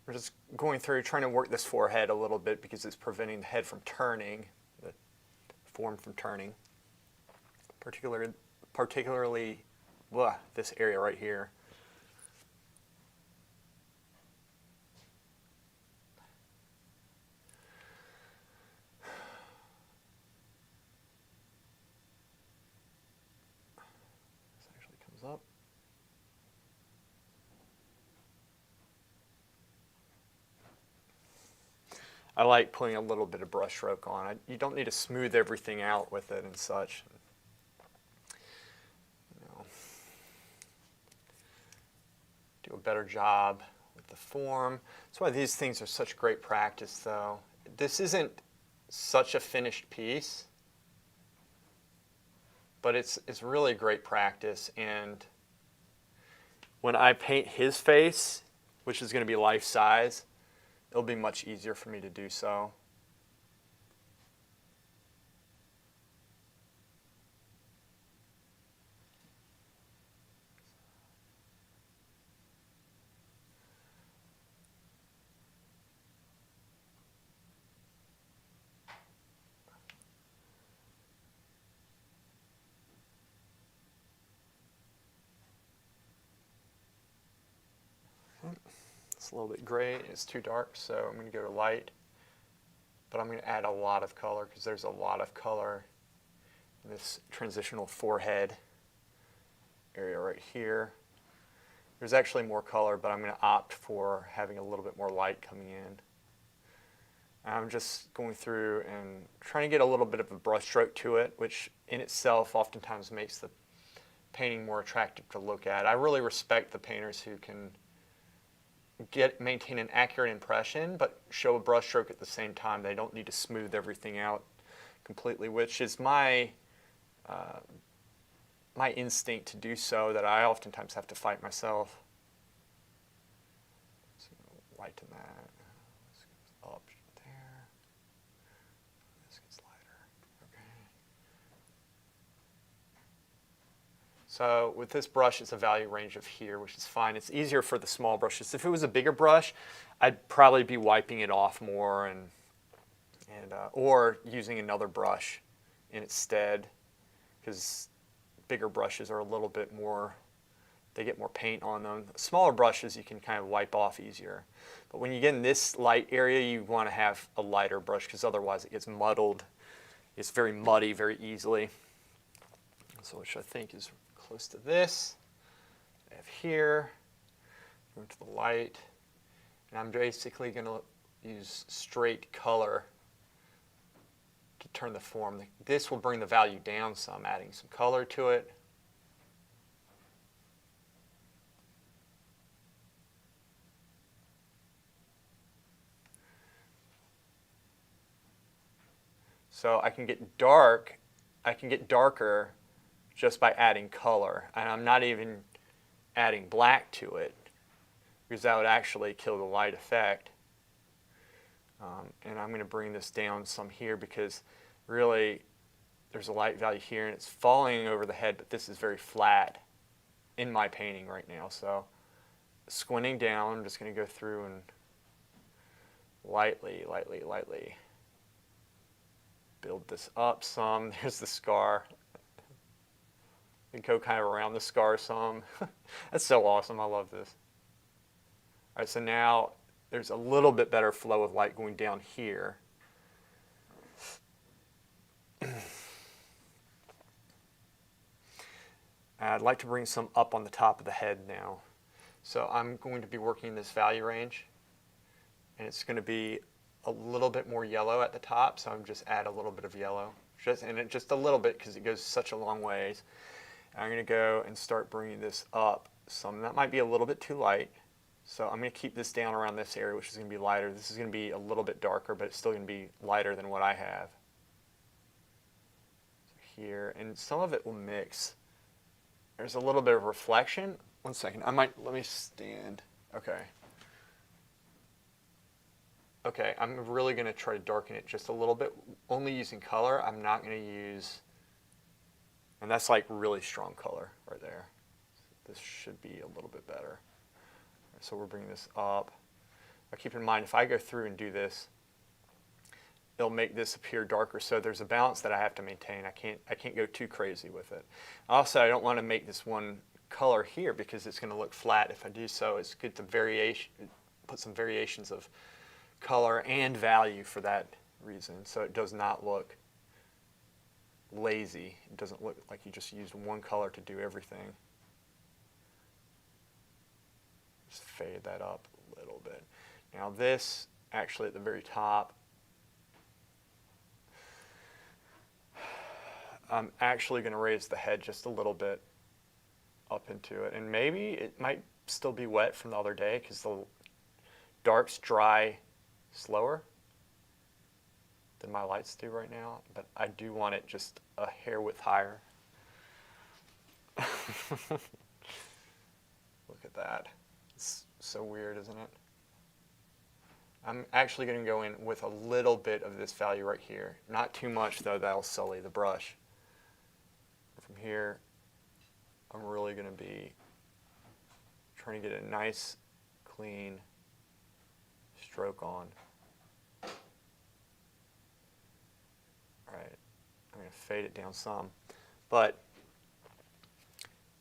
We're just going through trying to work this forehead a little bit because it's preventing the head from turning, the form from turning. Particularly this area right here. This actually comes up. I like putting a little bit of brush stroke on. You don't need to smooth everything out with it and such. Do a better job with the form. That's why these things are such great practice, though. This isn't such a finished piece, but it's really great practice. And when I paint his face, which is going to be life size, it'll be much easier for me to do so. It's a little bit gray, it's too dark, so I'm going to go to light. But I'm going to add a lot of color because there's a lot of color in this transitional forehead area right here. There's actually more color, but I'm going to opt for having a little bit more light coming in. I'm just going through and trying to get a little bit of a brush stroke to it, which in itself oftentimes makes the painting more attractive to look at. I really respect the painters who can maintain an accurate impression, but show a brush stroke at the same time. They don't need to smooth everything out completely, which is my my instinct to do so, that I oftentimes have to fight myself. So lighten that. This goes up there. This gets lighter. Okay. So with this brush, it's a value range of here, which is fine. It's easier for the small brushes. If it was a bigger brush, I'd probably be wiping it off more and or using another brush in its stead, because bigger brushes are a little bit more, they get more paint on them. Smaller brushes you can kind of wipe off easier. But when you get in this light area, you want to have a lighter brush, because otherwise it gets muddled. It's very muddy very easily. So which I think is close to this. I have here, go to the light, and I'm basically going to use straight color to turn the form. This will bring the value down some, adding some color to it. So I can get dark, I can get darker just by adding color. And I'm not even adding black to it, because that would actually kill the light effect. And I'm going to bring this down some here, because really there's a light value here and it's falling over the head, but this is very flat in my painting right now. So squinting down, I'm just going to go through and lightly build this up some. There's the scar. And go kind of around the scar some. That's so awesome. I love this. All right, so now there's a little bit better flow of light going down here. I'd like to bring some up on the top of the head now. So I'm going to be working this value range, and it's going to be a little bit more yellow at the top, so I'm just add a little bit of yellow, just a little bit, because it goes such a long ways. And I'm going to go and start bringing this up some. That might be a little bit too light, so I'm going to keep this down around this area, which is going to be lighter. This is going to be a little bit darker, but it's still going to be lighter than what I have. So here, and some of it will mix. There's a little bit of reflection. One second, let me stand. Okay. Okay, I'm really going to try to darken it just a little bit, only using color. I'm not going to use, and that's like really strong color right there. This should be a little bit better. So we're bringing this up. Now keep in mind, if I go through and do this, it'll make this appear darker. So there's a balance that I have to maintain. I can't go too crazy with it. Also, I don't want to make this one color here, because it's going to look flat if I do so. It's good to put some variations of color and value for that reason, so it does not look lazy. It doesn't look like you just used one color to do everything. Just fade that up a little bit. Now this, actually at the very top, I'm actually going to raise the head just a little bit up into it, and maybe it might still be wet from the other day, because the darks dry slower than my lights do right now, but I do want it just a hair width higher. Look at that. It's so weird, isn't it? I'm actually going to go in with a little bit of this value right here. Not too much, though, that'll sully the brush. From here, I'm really going to be trying to get a nice, clean stroke on. Alright, I'm going to fade it down some. But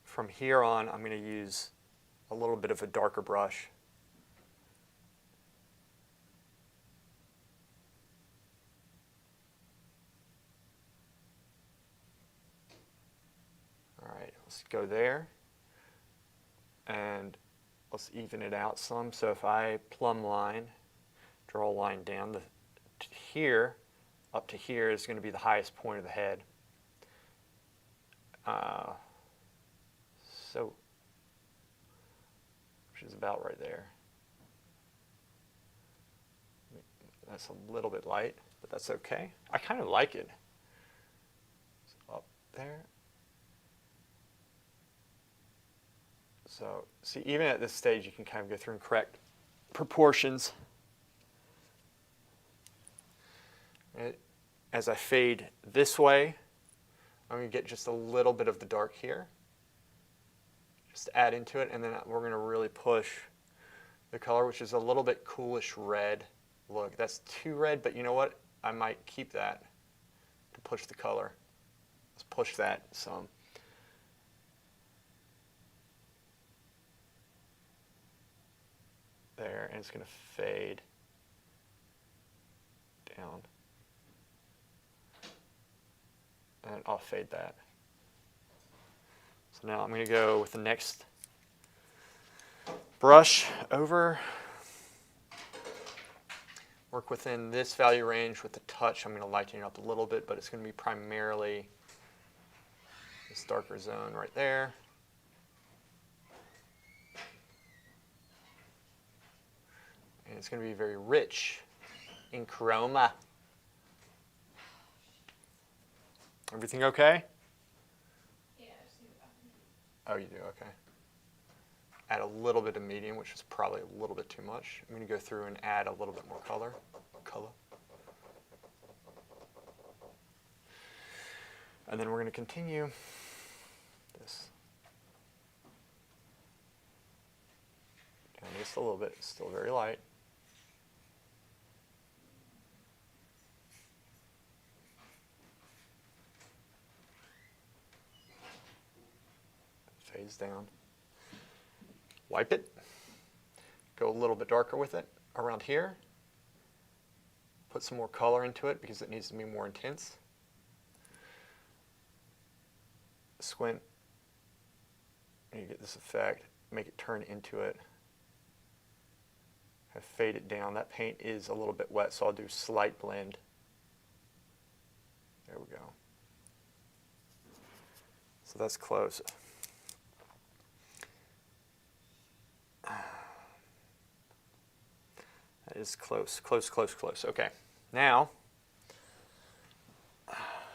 from here on, I'm going to use a little bit of a darker brush. Alright, let's go there. And let's even it out some. So if I plumb line, draw a line down here, up to here is going to be the highest point of the head. Which is about right there. That's a little bit light, but that's okay. I kind of like it. So up there. So see, even at this stage, you can kind of go through and correct proportions. And as I fade this way, I'm going to get just a little bit of the dark here. Just add into it, and then we're going to really push the color, which is a little bit coolish red look. That's too red, but you know what? I might keep that to push the color. Let's push that some. There, and it's going to fade down. And I'll fade that. So now I'm going to go with the next brush over. Work within this value range with the touch. I'm going to lighten it up a little bit, but it's going to be primarily this darker zone right there. And it's going to be very rich in chroma. Everything okay? Yeah, I just need about medium. Oh, you do? Okay. Add a little bit of medium, which is probably a little bit too much. I'm going to go through and add a little bit more color. And then we're going to continue this. Down just a little bit. It's still very light. Fades down. Wipe it. Go a little bit darker with it around here. Put some more color into it because it needs to be more intense. Squint. And you get this effect. Make it turn into it. I fade it down. That paint is a little bit wet, so I'll do slight blend. There we go. So that's close. That is close, close, close, close. Okay, now,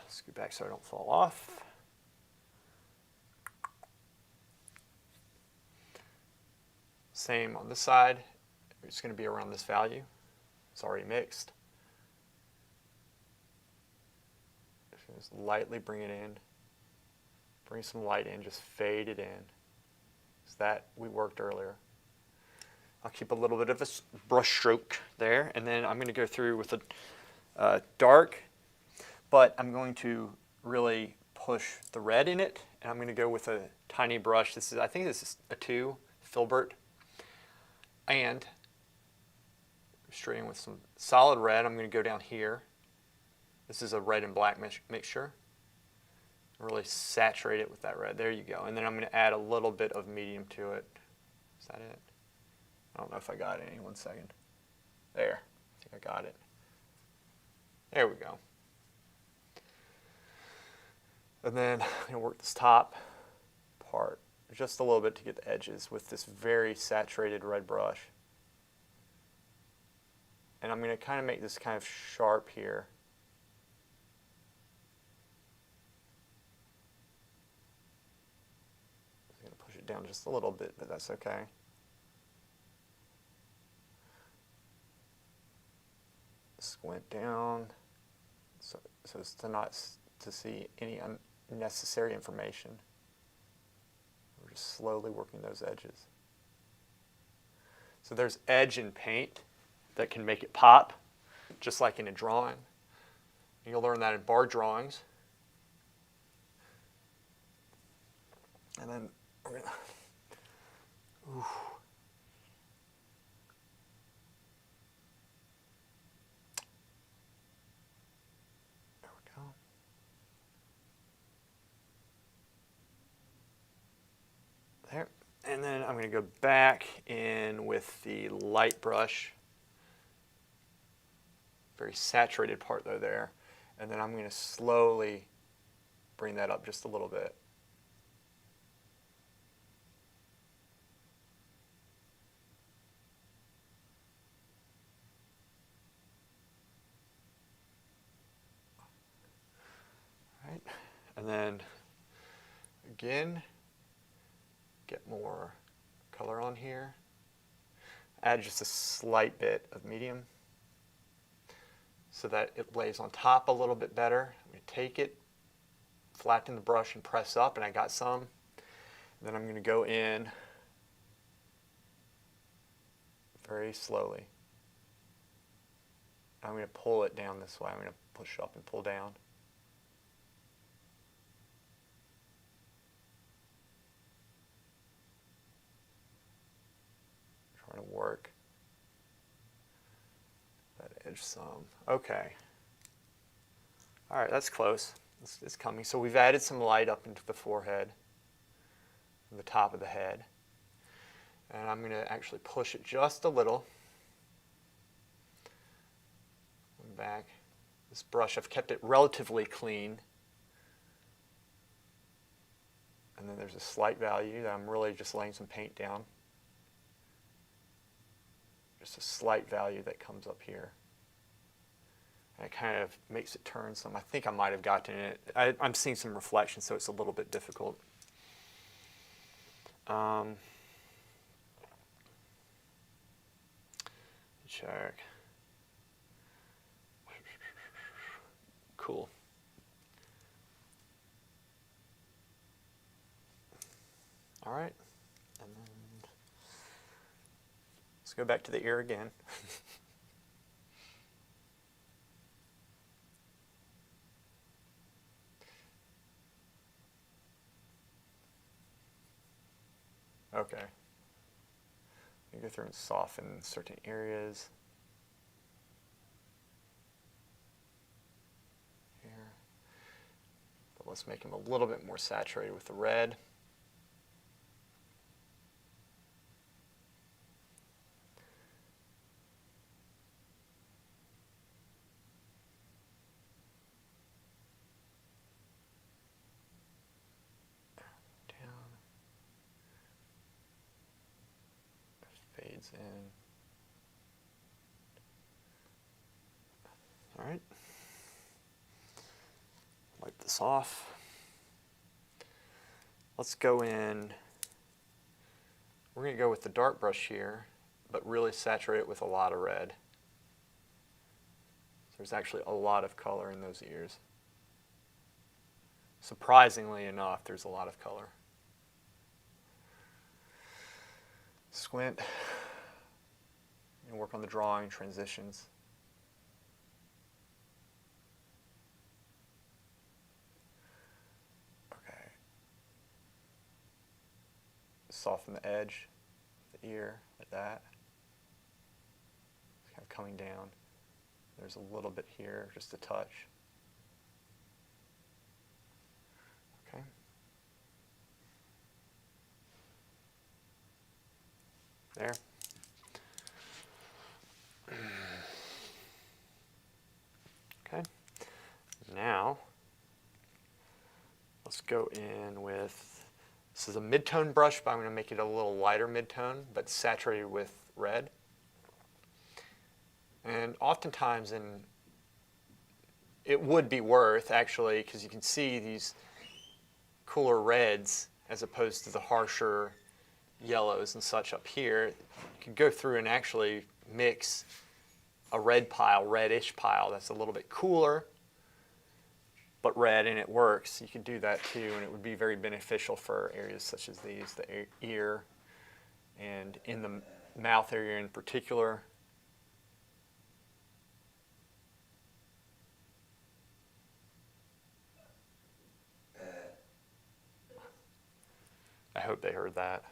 scoot back so I don't fall off. Same on this side. It's going to be around this value. It's already mixed. Just lightly bring it in. Bring some light in, just fade it in. It's that we worked earlier. I'll keep a little bit of a brush stroke there, and then I'm going to go through with a dark, but I'm going to really push the red in it, and I'm going to go with a tiny brush. I think this is a 2 filbert, and straight in with some solid red. I'm going to go down here. This is a red and black mixture. Really saturate it with that red. There you go. And then I'm going to add a little bit of medium to it. Is that it? I don't know if I got it. 1 second. There. I think I got it. There we go. And then I'm going to work this top part just a little bit to get the edges with this very saturated red brush. And I'm going to kind of make this kind of sharp here. I'm going to push it down just a little bit, but that's okay. Squint down so as to not to see any unnecessary information. We're just slowly working those edges. So there's edge in paint that can make it pop, just like in a drawing. You'll learn that in bar drawings. And then we're gonna, ooh. There we go. There. And then I'm going to go back in with the light brush. Very saturated part though there. And then I'm going to slowly bring that up just a little bit. And then again, get more color on here. Add just a slight bit of medium so that it lays on top a little bit better. I'm going to take it, flatten the brush and press up, and I got some. Then I'm going to go in very slowly. I'm going to pull it down this way. I'm going to push up and pull down. Trying to work that edge some. Okay. All right, that's close. It's coming. So we've added some light up into the forehead, and the top of the head. And I'm going to actually push it just a little. Back. This brush, I've kept it relatively clean. And then there's a slight value that I'm really just laying some paint down. Just a slight value that comes up here. And it kind of makes it turn some. I think I might have gotten it. I'm seeing some reflection, so it's a little bit difficult. Check. Cool. All right. And then let's go back to the ear again. Okay. You go through and soften certain areas. Here. But let's make them a little bit more saturated with the red. Fades in. All right. Wipe this off. Let's go in. We're going to go with the dark brush here, but really saturate it with a lot of red. There's actually a lot of color in those ears. Surprisingly enough, there's a lot of color. Squint and work on the drawing transitions. Okay. Soften the edge of the ear like that. It's kind of coming down. There's a little bit here, just a touch. Okay. There. Okay. Now, let's go in with, this is a mid-tone brush, but I'm going to make it a little lighter mid-tone, but saturated with red. And oftentimes, it would be worth, actually, because you can see these cooler reds as opposed to the harsher yellows and such up here. You could go through and actually mix a red pile, reddish pile that's a little bit cooler but red, and it works. You could do that too, and it would be very beneficial for areas such as these, the ear and in the mouth area in particular. I hope they heard that.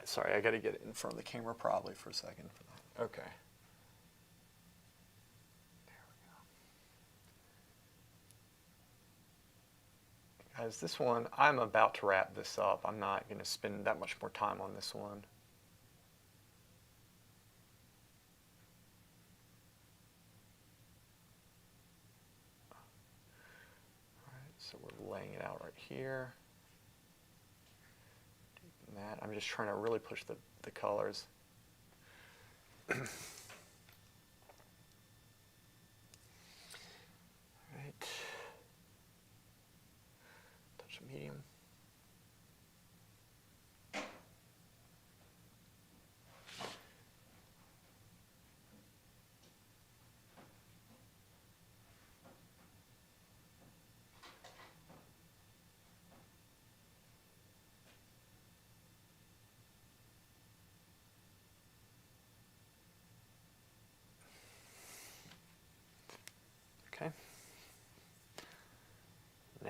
Sorry, I got to get it in front of the camera probably for a second for that. Okay. There we go. Guys, this one, I'm about to wrap this up. I'm not going to spend that much more time on this one. All right, so we're laying it out right here. That. I'm just trying to really push the colors.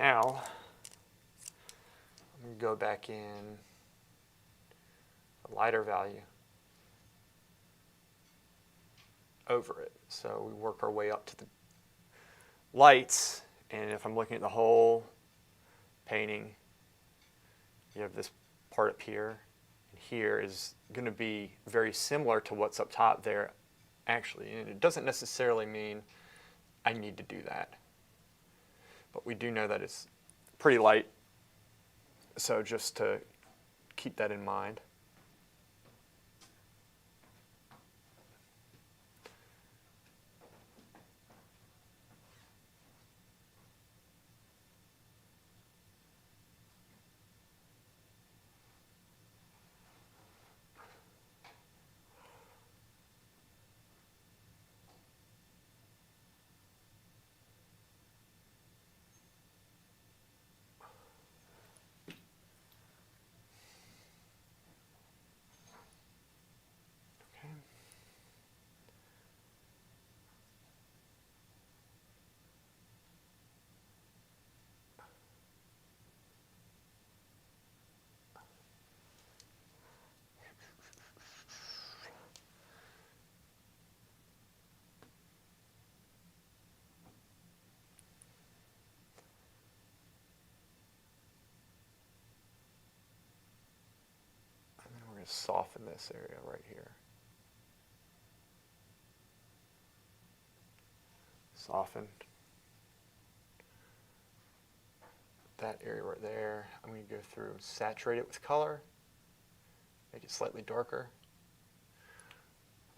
now, I'm going to go back in a lighter value over it. So we work our way up to the lights, and if I'm looking at the whole painting, you have this part up here, and here is going to be very similar to what's up top there, actually. And it doesn't necessarily mean I need to do that. But we do know that it's pretty light, so just to keep that in mind. Soften this area right here. Soften that area right there. I'm going to go through, saturate it with color, make it slightly darker,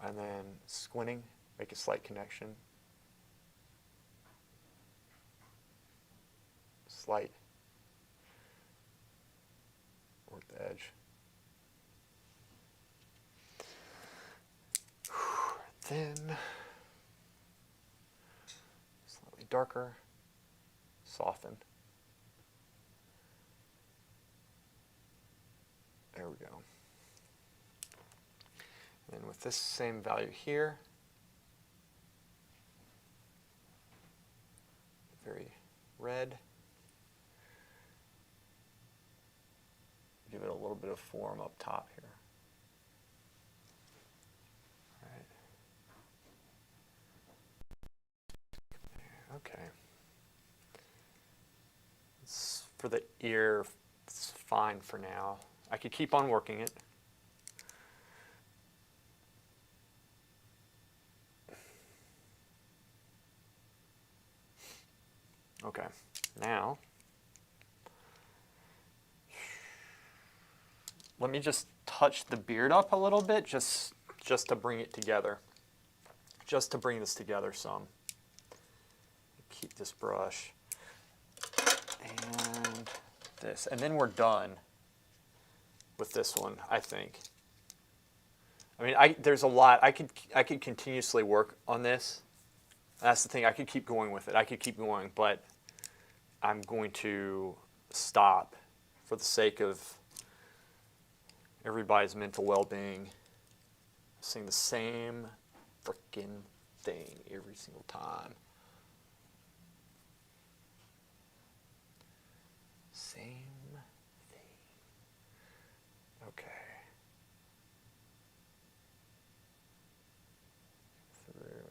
and then squinting, make a slight connection. Slight or at the edge. Then slightly darker, soften. There we go. And then with this same value here, very red, give it a little bit of form up top here. Okay. For the ear, it's fine for now. I could keep on working it. Okay, now, let me just touch the beard up a little bit, just to bring it together. Just to bring this together some. Keep this brush and this, and then we're done with this one, I think. I mean, there's a lot. I could continuously work on this. That's the thing. I could keep going with it. I could keep going, but I'm going to stop for the sake of everybody's mental well-being. Saying the same freaking thing every single time. Same thing. Okay.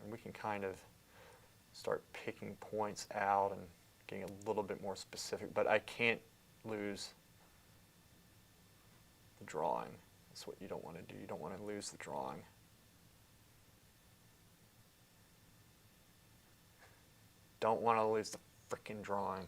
And we can kind of start picking points out and getting a little bit more specific, but I can't lose the drawing. That's what you don't want to do. You don't want to lose the drawing. Don't want to lose the frickin' drawing.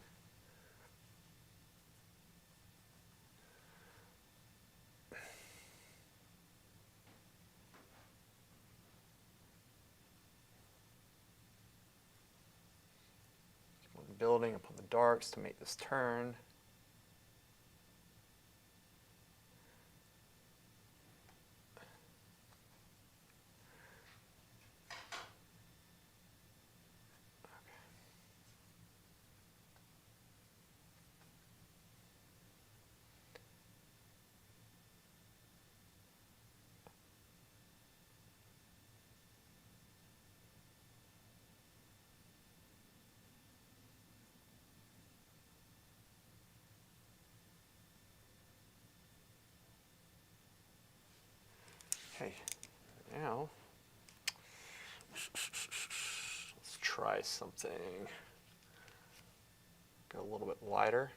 Building upon the darks to make this turn. try something. Go a little bit lighter.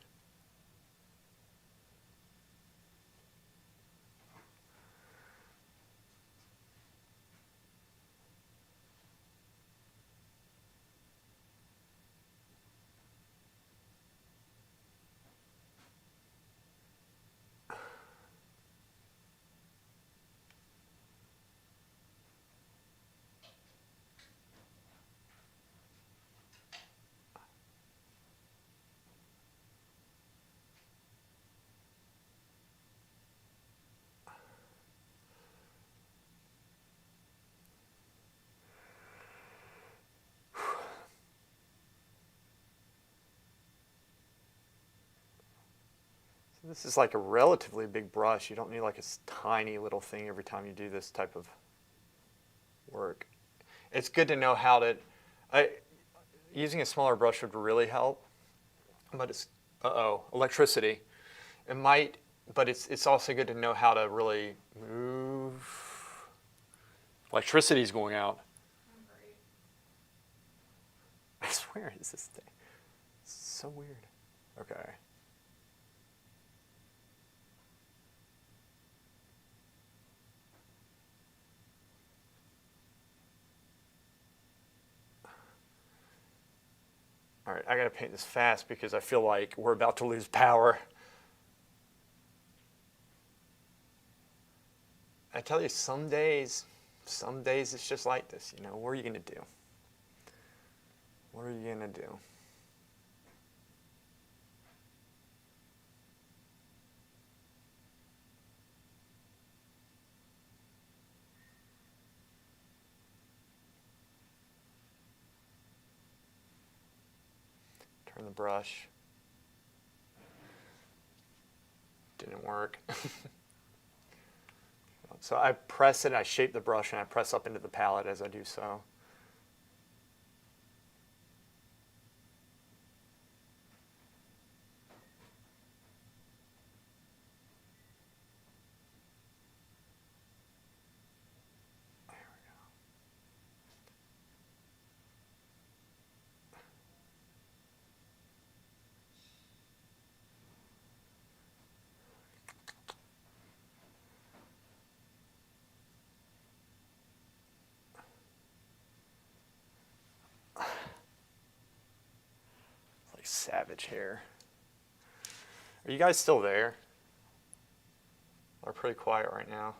This is like a relatively big brush. You don't need like a tiny little thing every time you do this type of work. It's good to know how to, using a smaller brush would really help, but it's, electricity. It might, but it's also good to know how to really move. Electricity's going out. I swear, it's this thing. It's so weird. Okay. All right, I gotta paint this fast because I feel like we're about to lose power. I tell you, some days it's just like this, you know. What are you gonna do? What are you gonna do? Turn the brush. Didn't work. So I press it, I shape the brush, and I press up into the palette as I do so. There we go. Like savage hair. Are you guys still there? We're pretty quiet right now.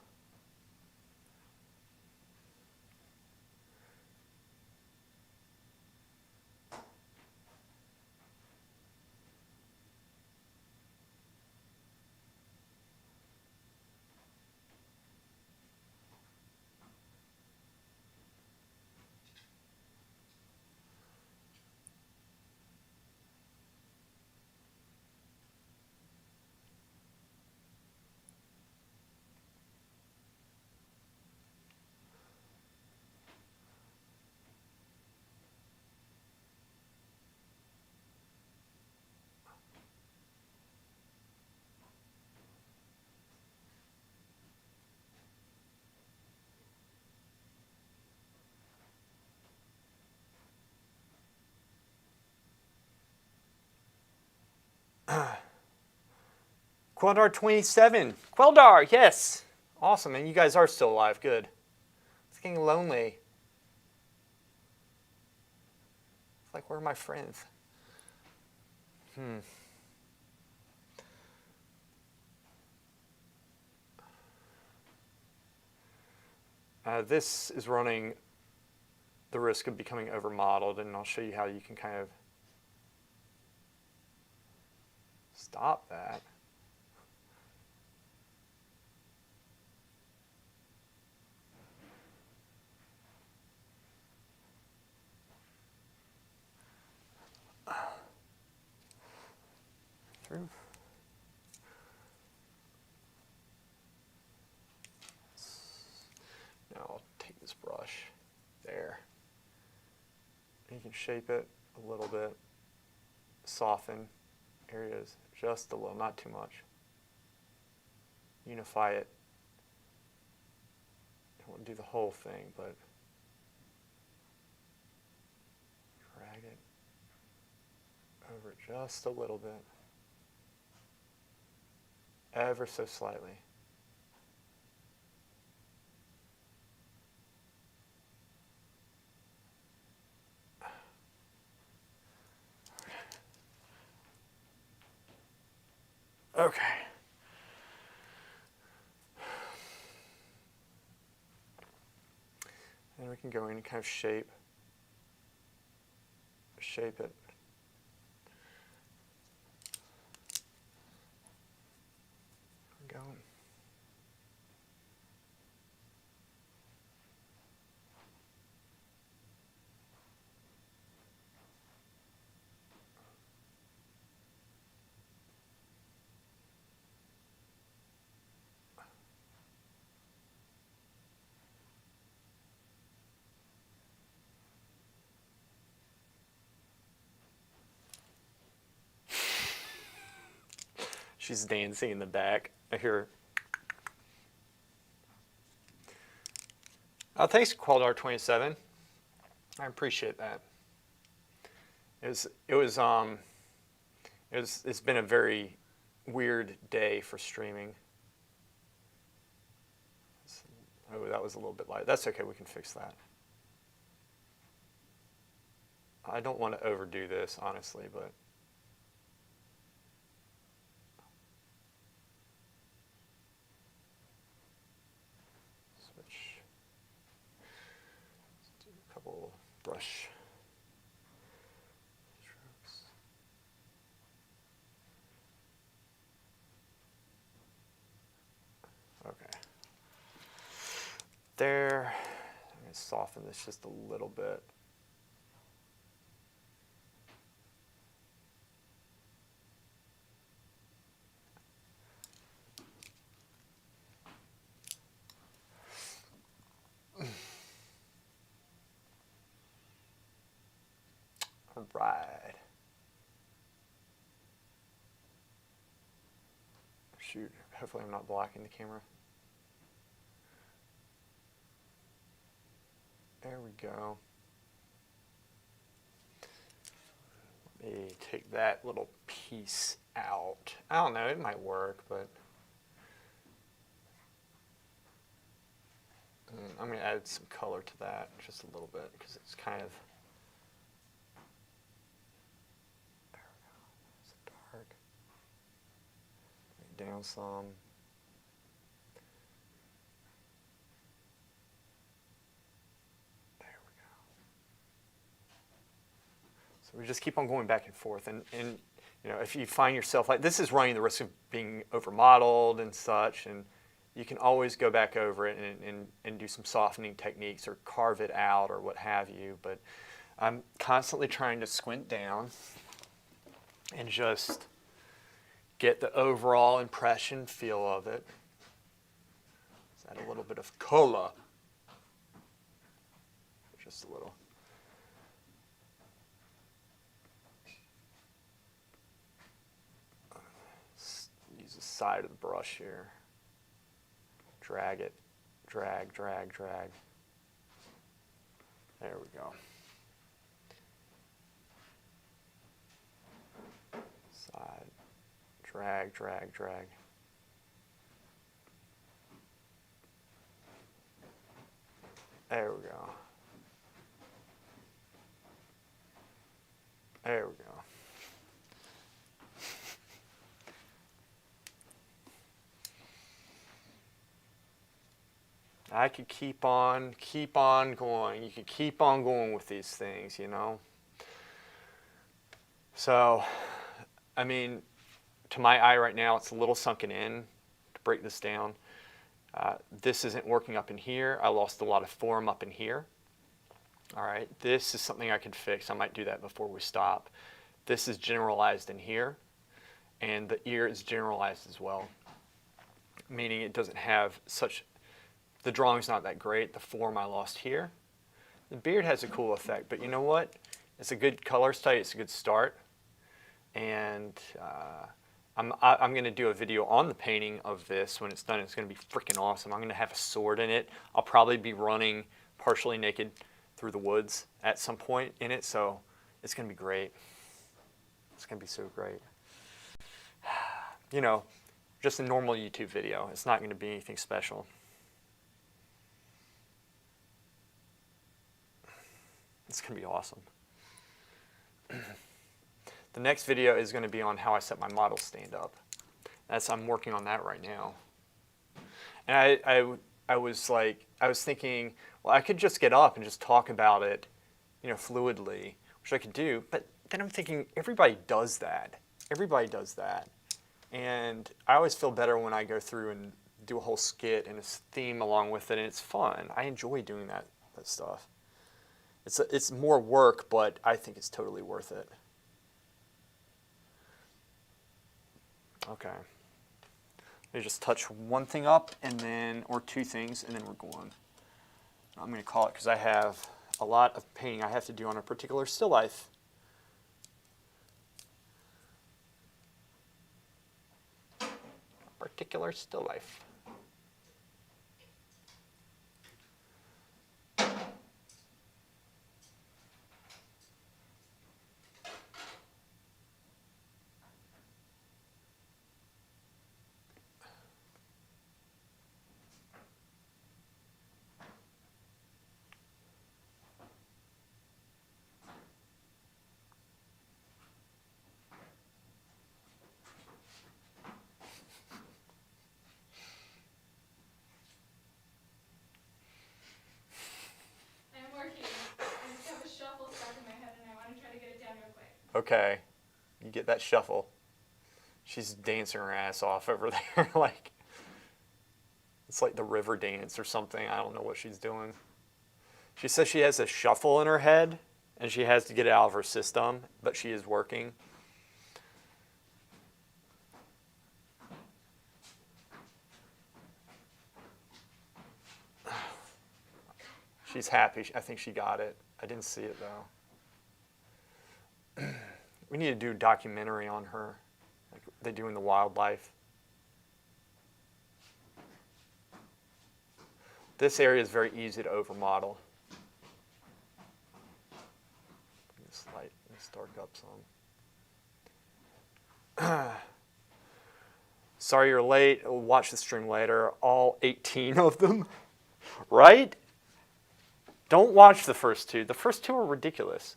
Queldar 27. Queldar, yes. Awesome, and you guys are still alive. Good. It's getting lonely. It's like, where are my friends? This is running the risk of becoming overmodeled, and I'll show you how you can kind of stop that. Through. Now I'll take this brush there. And you can shape it a little bit, soften areas just a little, not too much. Unify it. I don't want to do the whole thing, but Just a little bit. Ever so slightly. Okay. And we can go in and kind of shape it. We're going. She's dancing in the back. I hear her. Oh, thanks, Qualdar27. I appreciate that. It's been a very weird day for streaming. Oh, that was a little bit light. That's okay, we can fix that. I don't want to overdo this, honestly, but switch. Let's do a couple brush strokes. Okay. There. I'm going to soften this just a little bit. All right. Shoot, hopefully I'm not blocking the camera. There we go. Let me take that little piece out. I don't know, it might work, but I'm going to add some color to that just a little bit because it's kind of it's dark. Bring it down some. So we just keep on going back and forth, and you know, if you find yourself like this is running the risk of being overmodeled and such, and you can always go back over it and do some softening techniques or carve it out or what have you. But I'm constantly trying to squint down and just get the overall impression, feel of it. Let's add a little bit of color, just a little. Use the side of the brush here. Drag it, drag, drag, drag. There we go. Side, drag, drag, drag. There we go. There we go. I could keep on going. You could keep on going with these things, you know. So, I mean, to my eye right now, it's a little sunken in. To break this down, this isn't working up in here. I lost a lot of form up in here. All right, this is something I could fix. I might do that before we stop. This is generalized in here, and the ear is generalized as well, meaning it doesn't have such. The drawing's not that great. The form I lost here. The beard has a cool effect, but you know what? It's a good color study. It's a good start. And I'm going to do a video on the painting of this when it's done. It's going to be freaking awesome. I'm going to have a sword in it. I'll probably be running partially naked through the woods at some point in it, so it's going to be great. It's going to be so great. You know, just a normal YouTube video. It's not going to be anything special. It's going to be awesome. The next video is going to be on how I set my model stand up. I'm working on that right now. And I was thinking, well, I could just get up and just talk about it, fluidly, which I could do. But then I'm thinking, everybody does that. Everybody does that. And I always feel better when I go through and do a whole skit and a theme along with it, and it's fun. I enjoy doing that stuff. It's more work, but I think it's totally worth it. Okay. Let me just touch one thing up, or two things, and then we're going. I'm going to call it because I have a lot of painting I have to do on a particular still life. Particular still life. Okay, you get that shuffle. She's dancing her ass off over there, like it's like the river dance or something. I don't know what she's doing. She says she has a shuffle in her head, and she has to get it out of her system, but she is working. She's happy. I think she got it. I didn't see it, though. We need to do a documentary on her, like they do in the wildlife. This area is very easy to overmodel. This light, let's dark up some. Sorry you're late. We'll watch the stream later. All 18 of them, right? Don't watch the first two. The first two are ridiculous.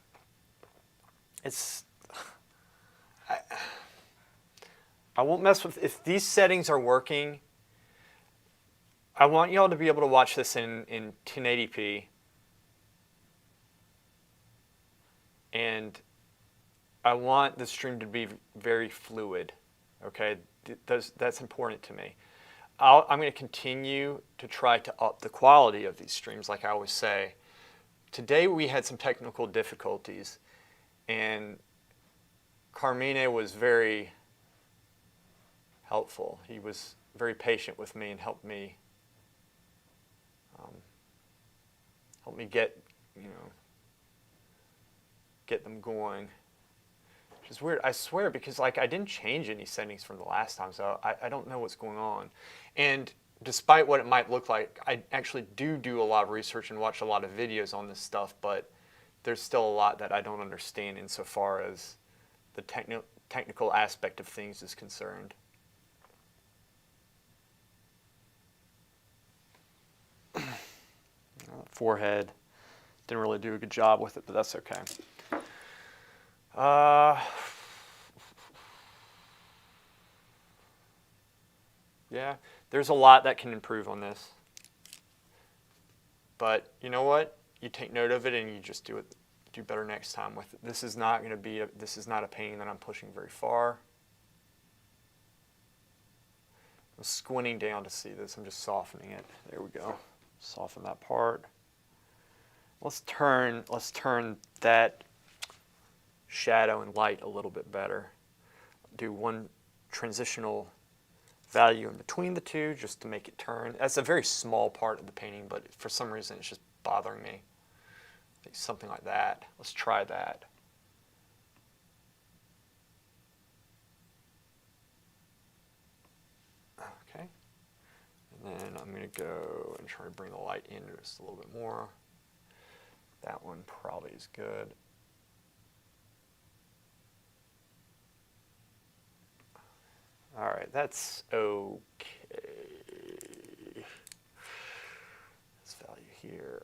I won't mess with, if these settings are working, I want y'all to be able to watch this in 1080p. And I want the stream to be very fluid, okay? That's important to me. I'm going to continue to try to up the quality of these streams, like I always say. Today we had some technical difficulties, and Carmine was very helpful. He was very patient with me and helped me get them going. Which is weird. I swear, because I didn't change any settings from the last time, so I don't know what's going on. And despite what it might look like, I actually do a lot of research and watch a lot of videos on this stuff, but there's still a lot that I don't understand insofar as the technical aspect of things is concerned. Forehead, didn't really do a good job with it, but that's okay. Yeah, there's a lot that can improve on this. But you know what? You take note of it and you just do better next time with it. This is not a painting that I'm pushing very far. I'm squinting down to see this. I'm just softening it. There we go. Soften that part. Let's turn that shadow and light a little bit better. Do one transitional value in between the two just to make it turn. That's a very small part of the painting, but for some reason it's just bothering me. Like something like that. Let's try that. Okay. And then I'm going to go and try to bring the light in just a little bit more. That one probably is good. All right, that's okay. This value here.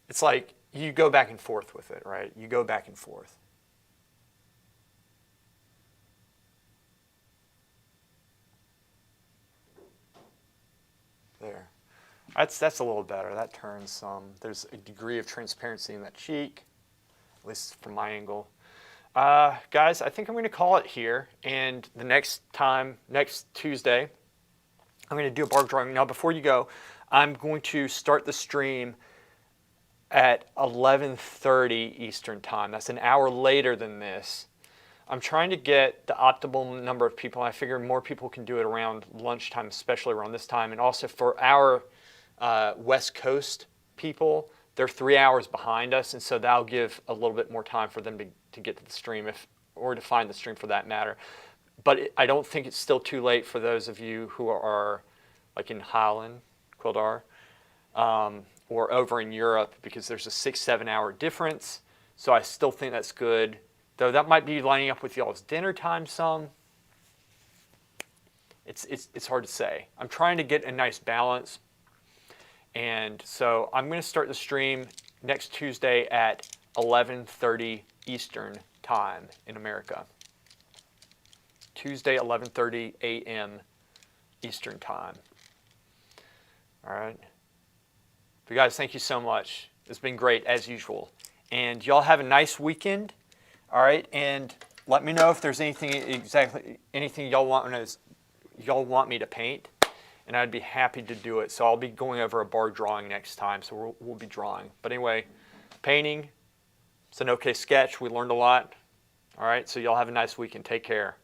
It's like you go back and forth with it, right? You go back and forth. There. That's a little better. That turns some. There's a degree of transparency in that cheek, at least from my angle. Guys, I think I'm going to call it here. And the next Tuesday, I'm going to do a bar drawing. Now, before you go, I'm going to start the stream at 11:30 Eastern Time. That's an hour later than this. I'm trying to get the optimal number of people. I figure more people can do it around lunchtime, especially around this time. And also for our West Coast people, they're 3 hours behind us, and so that'll give a little bit more time for them to get to the stream, or to find the stream for that matter. But I don't think it's still too late for those of you who are like in Holland, Quildar, or over in Europe, because there's a 6-7 hour difference. So I still think that's good. Though that might be lining up with y'all's dinner time some. It's hard to say. I'm trying to get a nice balance. And so I'm going to start the stream next Tuesday at 11:30 Eastern Time in America. Tuesday, 11:30 a.m. Eastern Time. All right. But guys, thank you so much. It's been great as usual. And y'all have a nice weekend. All right, and let me know if there's anything y'all want me to paint, and I'd be happy to do it. So I'll be going over a bar drawing next time, so we'll be drawing. But anyway, painting, it's an okay sketch. We learned a lot. All right, so y'all have a nice weekend. Take care.